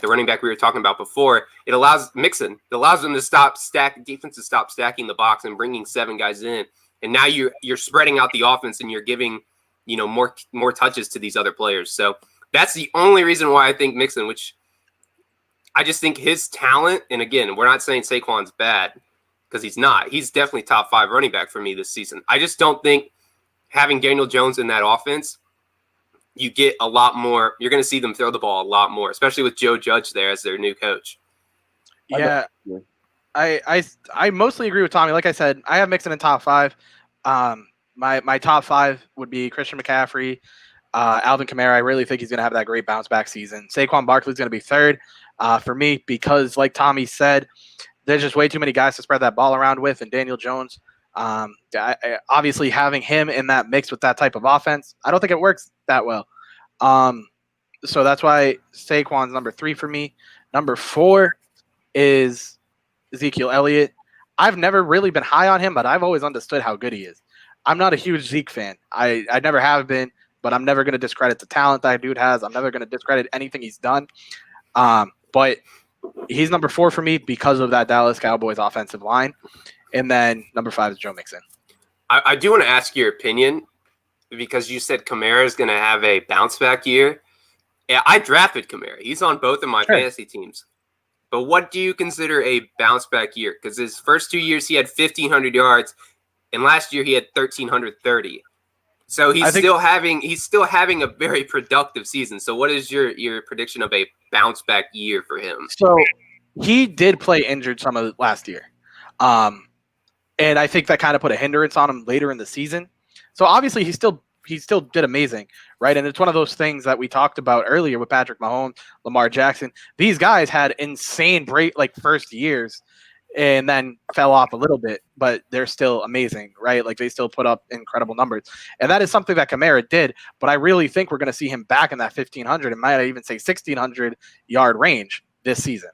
running back we were talking about before. It allows Mixon. It allows them to stop stacking the box and bringing 7 guys in. and now you're spreading out the offense and you're giving, more touches to these other players. So that's the only reason why I think Mixon, which I just think his talent, and again, we're not saying Saquon's bad because he's not. He's definitely top 5 running back for me this season. I just don't think having Daniel Jones in that offense, you get a lot more. You're going to see them throw the ball a lot more, especially with Joe Judge there as their new coach. Yeah, I mostly agree with Tommy. Like I said, I have Mixon in top 5. My top 5 would be Christian McCaffrey, Alvin Kamara. I really think he's going to have that great bounce back season. Saquon Barkley's going to be 3rd for me because, like Tommy said, there's just way too many guys to spread that ball around with, and Daniel Jones. Obviously, having him in that mix with that type of offense, I don't think it works that well. So that's why Saquon's number 3 for me. Number 4 is Ezekiel Elliott. I've never really been high on him, but I've always understood how good he is. I'm not a huge Zeke fan. I never have been, but I'm never going to discredit the talent that dude has. I'm never going to discredit anything he's done. But he's number 4 for me because of that Dallas Cowboys offensive line. And then number 5 is Joe Mixon. I do want to ask your opinion because you said Kamara is going to have a bounce back year. Yeah, I drafted Kamara. He's on both of my fantasy teams. But what do you consider a bounce back year? Because his first 2 years, he had 1,500 yards, and last year he had 1,330. So he's still having a very productive season. So what is your prediction of a bounce back year for him? So he did play injured some of last year. And I think that kind of put a hindrance on him later in the season. So obviously he still did amazing, right? And it's one of those things that we talked about earlier with Patrick Mahomes, Lamar Jackson. These guys had insane first years and then fell off a little bit, but they're still amazing, right? Like they still put up incredible numbers. And that is something that Kamara did, but I really think we're going to see him back in that 1,500 and might even say 1,600 yard range this season.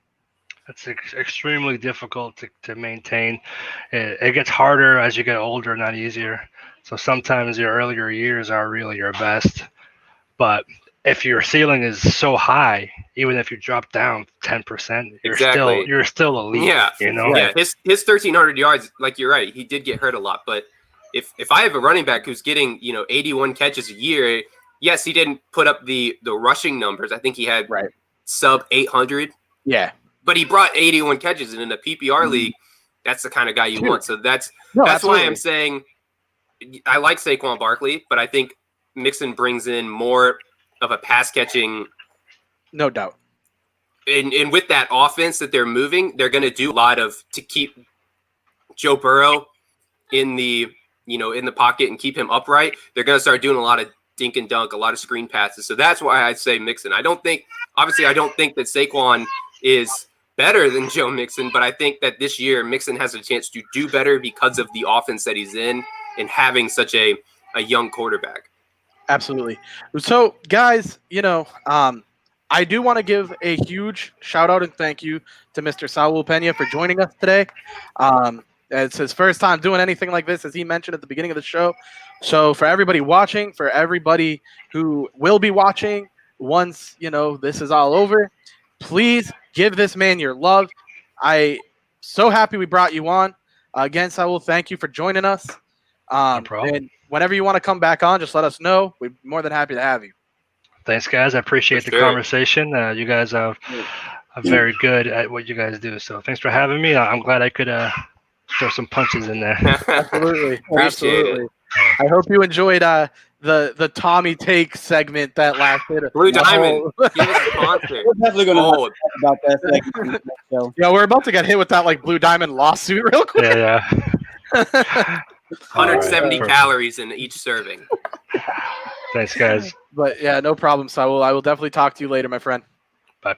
It's extremely difficult to maintain. It gets harder as you get older, not easier. So sometimes your earlier years are really your best. But if your ceiling is so high, even if you drop down 10%, you're still elite. Yeah, Yeah. His 1,300 yards, like you're right, he did get hurt a lot. But if I have a running back who's getting 81 catches a year, yes, he didn't put up the rushing numbers. I think he had sub 800. Yeah. But he brought 81 catches, and in a PPR league, that's the kind of guy you want. So that's why I'm saying I like Saquon Barkley, but I think Mixon brings in more of a pass catching. No doubt. And with that offense that they're moving, they're going to do a lot to keep Joe Burrow in the pocket and keep him upright. They're going to start doing a lot of dink and dunk, a lot of screen passes. So that's why I say Mixon. I don't think that Saquon is better than Joe Mixon, but I think that this year Mixon has a chance to do better because of the offense that he's in and having such a young quarterback. Absolutely. So, guys, I do want to give a huge shout out and thank you to Mr. Saul Pena for joining us today. It's his first time doing anything like this, as he mentioned at the beginning of the show. So, for everybody watching, for everybody who will be watching once this is all over, please give this man your love. I so happy we brought you on. Again, Saul, thank you for joining us. No problem. And whenever you want to come back on, just let us know. We're more than happy to have you. Thanks, guys. I appreciate the conversation. You guys are very good at what you guys do. So thanks for having me. I'm glad I could throw some punches in there. Absolutely. Appreciate it. I hope you enjoyed the Tommy Take segment that lasted. Blue Diamond. Give us a sponsor. We're definitely going to talk about that segment. Yeah, we're about to get hit with that Blue Diamond lawsuit real quick. Yeah. 170 calories in each serving. Thanks, guys. But yeah, no problem, Saul. I will definitely talk to you later, my friend. Bye.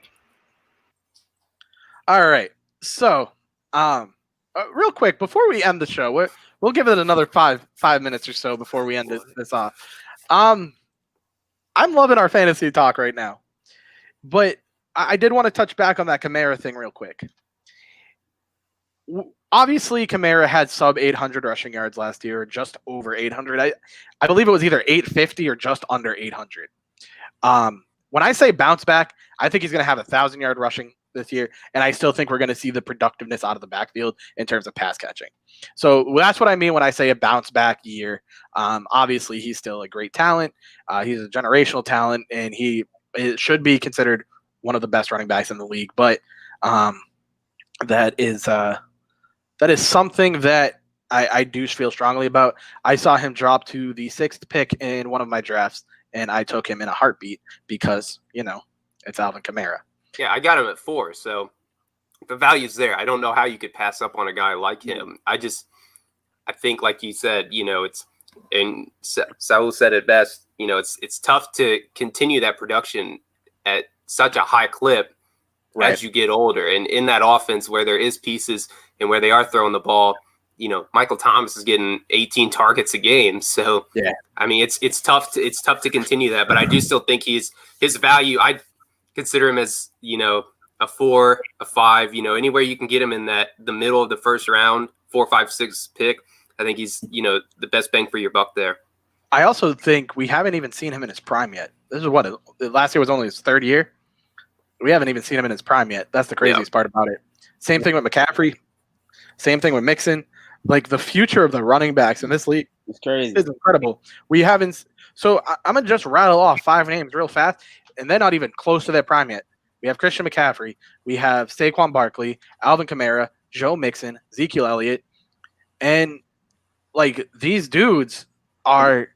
All right. So, real quick before we end the show, we'll give it another five minutes or so before we end this off. I'm loving our fantasy talk right now, but I did want to touch back on that Kamara thing real quick. Obviously, Kamara had sub 800 rushing yards last year, or just over 800. I believe it was either 850 or just under 800. When I say bounce back, I think he's going to have 1,000-yard rushing this year, and I still think we're going to see the productiveness out of the backfield in terms of pass catching. So that's what I mean when I say a bounce back year. Obviously, he's still a great talent. He's a generational talent, and it should be considered one of the best running backs in the league. But that is something that I do feel strongly about. I saw him drop to the 6th pick in one of my drafts, and I took him in a heartbeat because, it's Alvin Kamara. Yeah, I got him at 4, so the value's there. I don't know how you could pass up on a guy like him. I think, like you said, it's, and Saul said it best, it's tough to continue that production at such a high clip as you get older. And in that offense where there is pieces and where they are throwing the ball, Michael Thomas is getting 18 targets a game. So, yeah, I mean, it's tough to continue that, but I do still think his value, I consider him as, a 4, a 5, anywhere you can get him in the middle of the first round, 4, 5, 6 pick. I think he's, the best bang for your buck there. I also think we haven't even seen him in his prime yet. This is what last year was only his 3rd year. We haven't even seen him in his prime yet. That's the craziest part about it. Same thing with McCaffrey. Same thing with Mixon. Like, the future of the running backs in this league It's crazy. is incredible. We haven't. So I'm gonna just rattle off 5 names real fast, and they're not even close to their prime yet. We have Christian McCaffrey. We have Saquon Barkley, Alvin Kamara, Joe Mixon, Ezekiel Elliott, and like, these dudes are.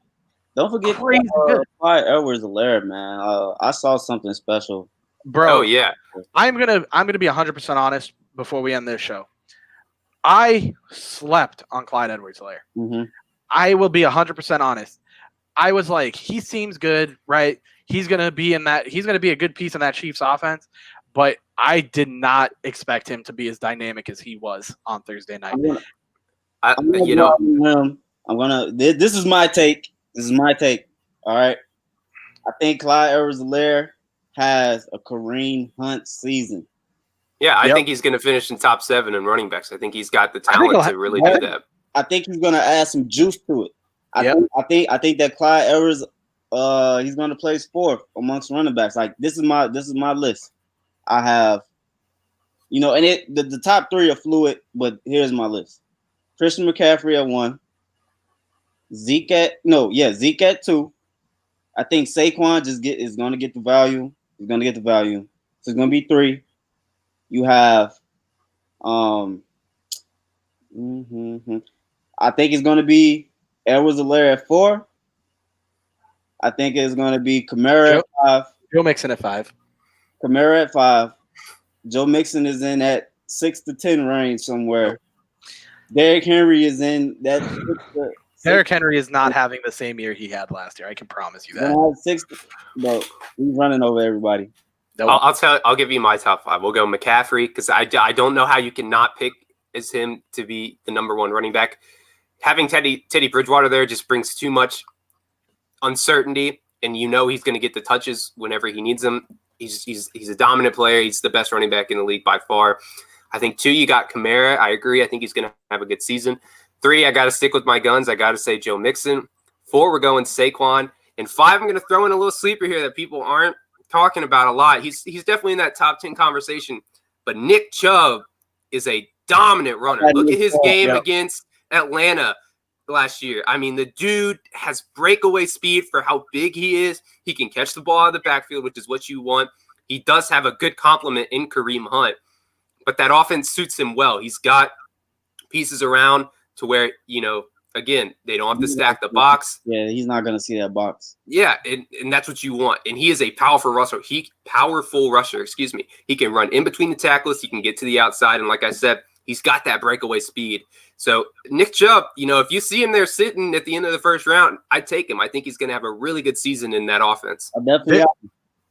Don't forget crazy good. Clyde Edwards-Helaire, man. I saw something special. Bro, Oh yeah. I'm gonna be 100% honest before we end this show. I slept on Clyde Edwards-Helaire. Mm-hmm. I will be 100% honest. I was like, he seems good, right? He's gonna be a good piece in that Chiefs offense, but I did not expect him to be as dynamic as he was on Thursday night. This is my take. All right. I think Clyde Edwards-Helaire has a Kareem Hunt season. Yeah, I think he's going to finish in top 7 in running backs. I think he's got the talent to really do that. I think he's going to add some juice to it. I think that Clyde Edwards, he's going to place 4th amongst running backs. Like, this is my list. I have, and the top 3 are fluid, but here's my list: Christian McCaffrey at 1, Zeke at 2. I think Saquon is going to get the value. He's going to get the value. So it's going to be 3. You have, I think it's going to be Edwards-Helaire at 4. I think it's going to be Kamara at 5. Joe Mixon at 5. Kamara at 5. Joe Mixon is in that 6 to 10 range somewhere. Derrick Henry is in that. Derrick Henry is not having the same year he had last year. I can promise you that. Bro, he's running over everybody. Nope. I'll give you my top 5. We'll go McCaffrey, because I don't know how you can not pick as him to be the number 1 running back. Having Teddy Bridgewater there just brings too much uncertainty, and he's going to get the touches whenever he needs them. He's a dominant player. He's the best running back in the league by far. I think 2, you got Kamara. I agree. I think he's going to have a good season. 3, I got to stick with my guns. I got to say Joe Mixon. 4, we're going Saquon. And 5, I'm going to throw in a little sleeper here that people aren't talking about a lot. He's definitely in that top 10 conversation. But Nick Chubb is a dominant runner. Look at his game against Atlanta last year. I mean, the dude has breakaway speed for how big he is. He can catch the ball out of the backfield, which is what you want. He does have a good complement in Kareem Hunt, but that offense suits him well. He's got pieces around to where, again, they don't have to stack the box. Yeah, he's not going to see that box. Yeah, and that's what you want. And he is a powerful rusher. He can run in between the tackles. He can get to the outside. And like I said, he's got that breakaway speed. So Nick Chubb, if you see him there sitting at the end of the first round, I'd take him. I think he's going to have a really good season in that offense.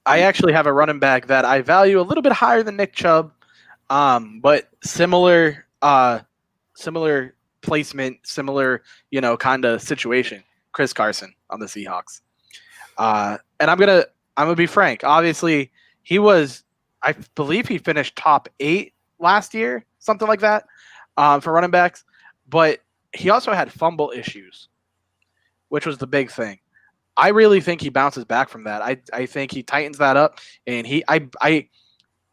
I actually have a running back that I value a little bit higher than Nick Chubb, but similar placement, similar, kind of situation. Chris Carson on the Seahawks. And I'm gonna be frank. Obviously, I believe he finished top 8 last year, something like that, for running backs. But he also had fumble issues, which was the big thing. I really think he bounces back from that. I think he tightens that up, and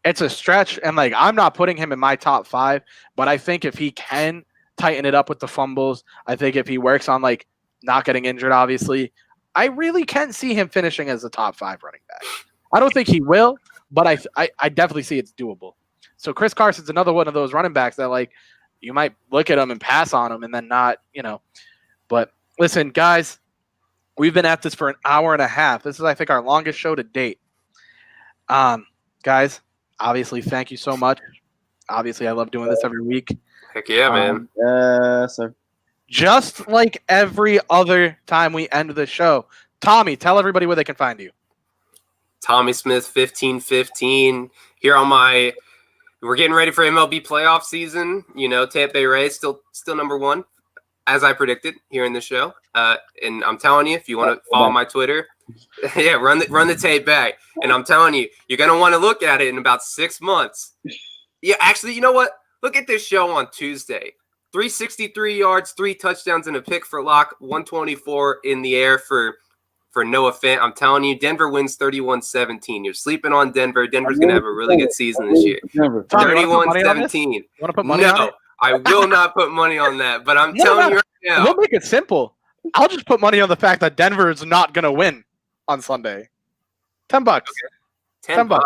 it's a stretch, and like I'm not putting him in my top 5, but I think if he can tighten it up with the fumbles, I think if he works on like not getting injured, obviously, I really can see him finishing as a top 5 running back. I don't think he will, but I definitely see it's doable. So Chris Carson's another one of those running backs that like you might look at him and pass on him and then not, But listen, guys, we've been at this for an hour and a half. This is, I think, our longest show to date. Guys, obviously, thank you so much. Obviously, I love doing this every week. Heck yeah, man. Sir. Just like every other time we end the show, Tommy, tell everybody where they can find you. Tommy Smith 1515 here on my. We're getting ready for MLB playoff season. Tampa Bay Rays still number 1, as I predicted here in the show. And I'm telling you, if you want to follow my Twitter, yeah, run the tape back. And I'm telling you, you're gonna want to look at it in about 6 months. Yeah, actually, you know what? Look at this show on Tuesday. 363 yards, 3 touchdowns, and a pick for Locke. 124 in the air for Noah Fant. I'm telling you, Denver wins 31-17. You're sleeping on Denver. Denver's going to have a really good season this year. 31-17. No, I will not put money on that, but I'm telling you right now. We'll make it simple. I'll just put money on the fact that Denver is not going to win on Sunday. $10. Okay. $10.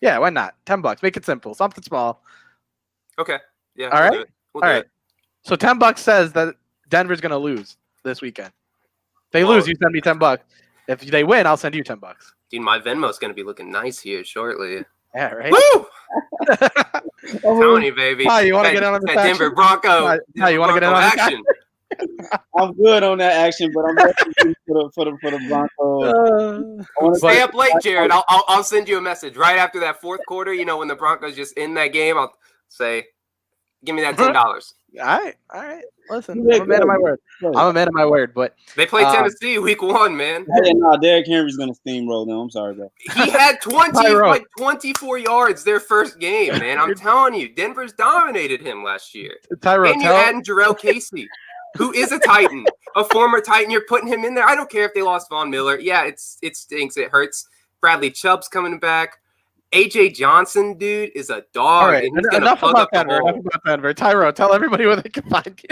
Yeah, why not? $10. Make it simple. Something small. Okay. Yeah. All right. All right. So $10 says that Denver's going to lose this weekend. If they lose, you send me $10. If they win, I'll send you $10. Dude, my Venmo's going to be looking nice here shortly. Yeah, right? Woo! Tony, baby. Hi, you want to get on this Denver Bronco. Hi, you want to get on action? I'm good on that action, but I'm definitely for the Broncos. Stay up late, Jared. I'll send you a message right after that fourth quarter. When the Broncos just in that game, I'll say, give me that $10. All right. Listen, I'm a man of my word. But they play Tennessee week 1, man. Derrick Henry's gonna steamroll them. I'm sorry, bro. He had 24 yards their first game, man. I'm telling you, Denver's dominated him last year. Tyrone, and you're adding Jarrell Casey, who is a Titan, a former Titan. You're putting him in there. I don't care if they lost Von Miller. Yeah, it stinks. It hurts. Bradley Chubb's coming back. AJ Johnson, dude, is a dog. All right, enough about Denver. Tyrone, tell everybody where they can find you.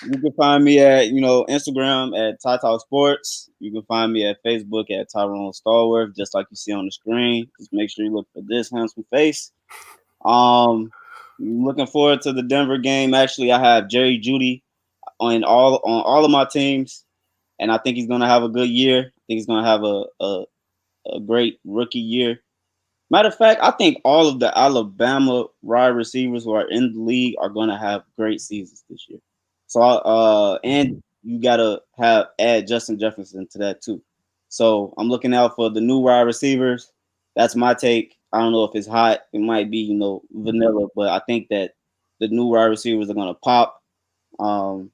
You can find me at, Instagram at Ty Talk Sports. You can find me at Facebook at Tyrone Stallworth, just like you see on the screen. Just make sure you look for this handsome face. Looking forward to the Denver game. Actually, I have Jerry Jeudy on all of my teams, and I think he's going to have a good year. I think he's going to have a great rookie year. Matter of fact, I think all of the Alabama wide receivers who are in the league are going to have great seasons this year. So, and you got to add Justin Jefferson to that too. So I'm looking out for the new wide receivers. That's my take. I don't know if it's hot. It might be, vanilla, but I think that the new wide receivers are going to pop. I'm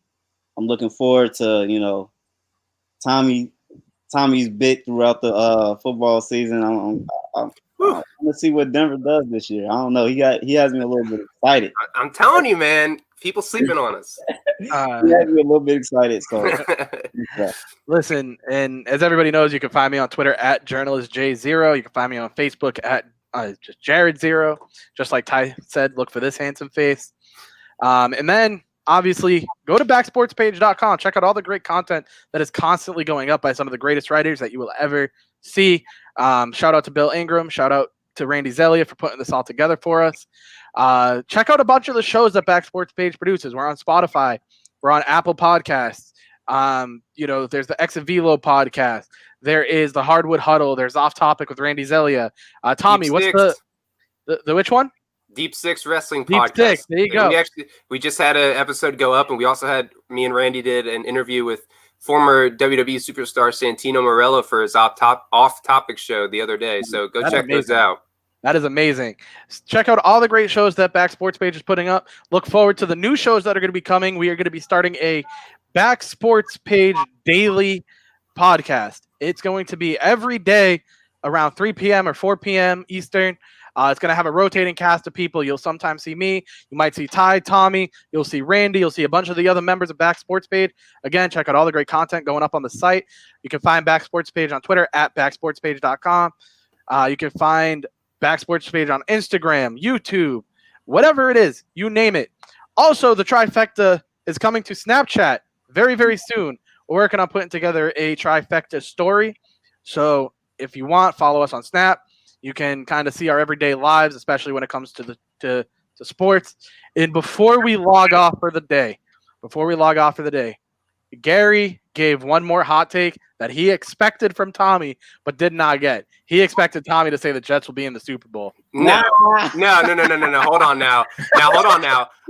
looking forward to, Tommy's bit throughout the football season. I'm going to see what Denver does this year. I don't know. He has me a little bit excited. I'm telling you, man. People sleeping on us. He has me a little bit excited. So, listen, and as everybody knows, you can find me on Twitter at JournalistJ0. You can find me on Facebook at just Jared0. Just like Ty said, look for this handsome face. And then, obviously, go to backsportspage.com. Check out all the great content that is constantly going up by some of the greatest writers that you will ever see. Shout out to Bill Ingram. Shout out to Randy Zelia for putting this all together for us. Check out a bunch of the shows that Back Sports Page produces. We're on Spotify. We're on Apple Podcasts. There's the X and Velo podcast. There is the Hardwood Huddle. There's Off Topic with Randy Zelia. Tommy, what's the which one? Deep Six Wrestling Deep Podcast. Six. There you go. We just had an episode go up, and we also had me and Randy did an interview with former WWE superstar Santino Marella for his Off Topic show the other day. So go check those out. That is amazing. Check out all the great shows that Back Sports Page is putting up. Look forward to the new shows that are going to be coming. We are going to be starting a Back Sports Page daily podcast. It's going to be every day around 3 p.m. or 4 p.m. Eastern. It's going to have a rotating cast of people. You'll sometimes see me. You might see Ty, Tommy. You'll see Randy. You'll see a bunch of the other members of Back Sports Page. Again, check out all the great content going up on the site. You can find Back Sports Page on Twitter at backsportspage.com. You can find Back Sports page on Instagram, YouTube, whatever it is, you name it. Also, the Trifecta is coming to Snapchat very, very soon. We're working on putting together a Trifecta story. So if you want, follow us on Snap. You can kind of see our everyday lives, especially when it comes to to sports. And before we log off for the day, Gary gave one more hot take that he expected from Tommy, but did not get. He expected Tommy to say the Jets will be in the Super Bowl. No. Hold on now.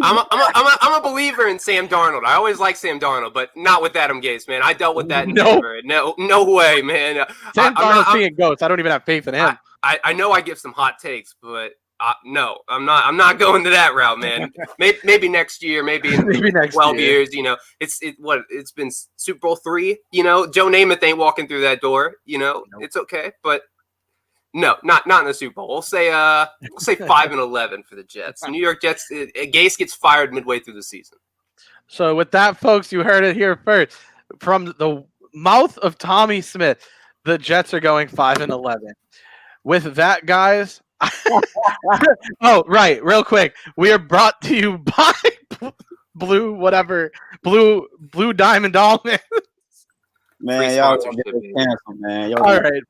I'm a believer in Sam Darnold. I always like Sam Darnold, but not with Adam Gase, man. I dealt with that in Denver. No way, man. Sam Darnold's seeing ghosts. I don't even have faith in him. I know I give some hot takes, but no, I'm not going to that route, man. Maybe next year, maybe in 12 years. It's been Super Bowl 3. Joe Namath ain't walking through that door. Nope. It's okay, but no, not in the Super Bowl. We'll say 5-11 for the Jets. The New York Jets. Gase gets fired midway through the season. So with that, folks, you heard it here first from the mouth of Tommy Smith. The Jets are going 5-11. With that, guys. Oh, right. Real quick. We are brought to you by Blue Diamond Almonds. Man, y'all gonna get canceled, man. All right.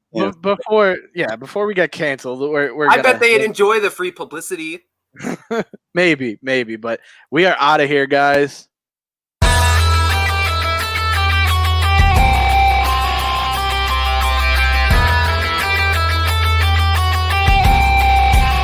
Before we get canceled, I bet they'd enjoy the free publicity. maybe, but we are out of here, guys.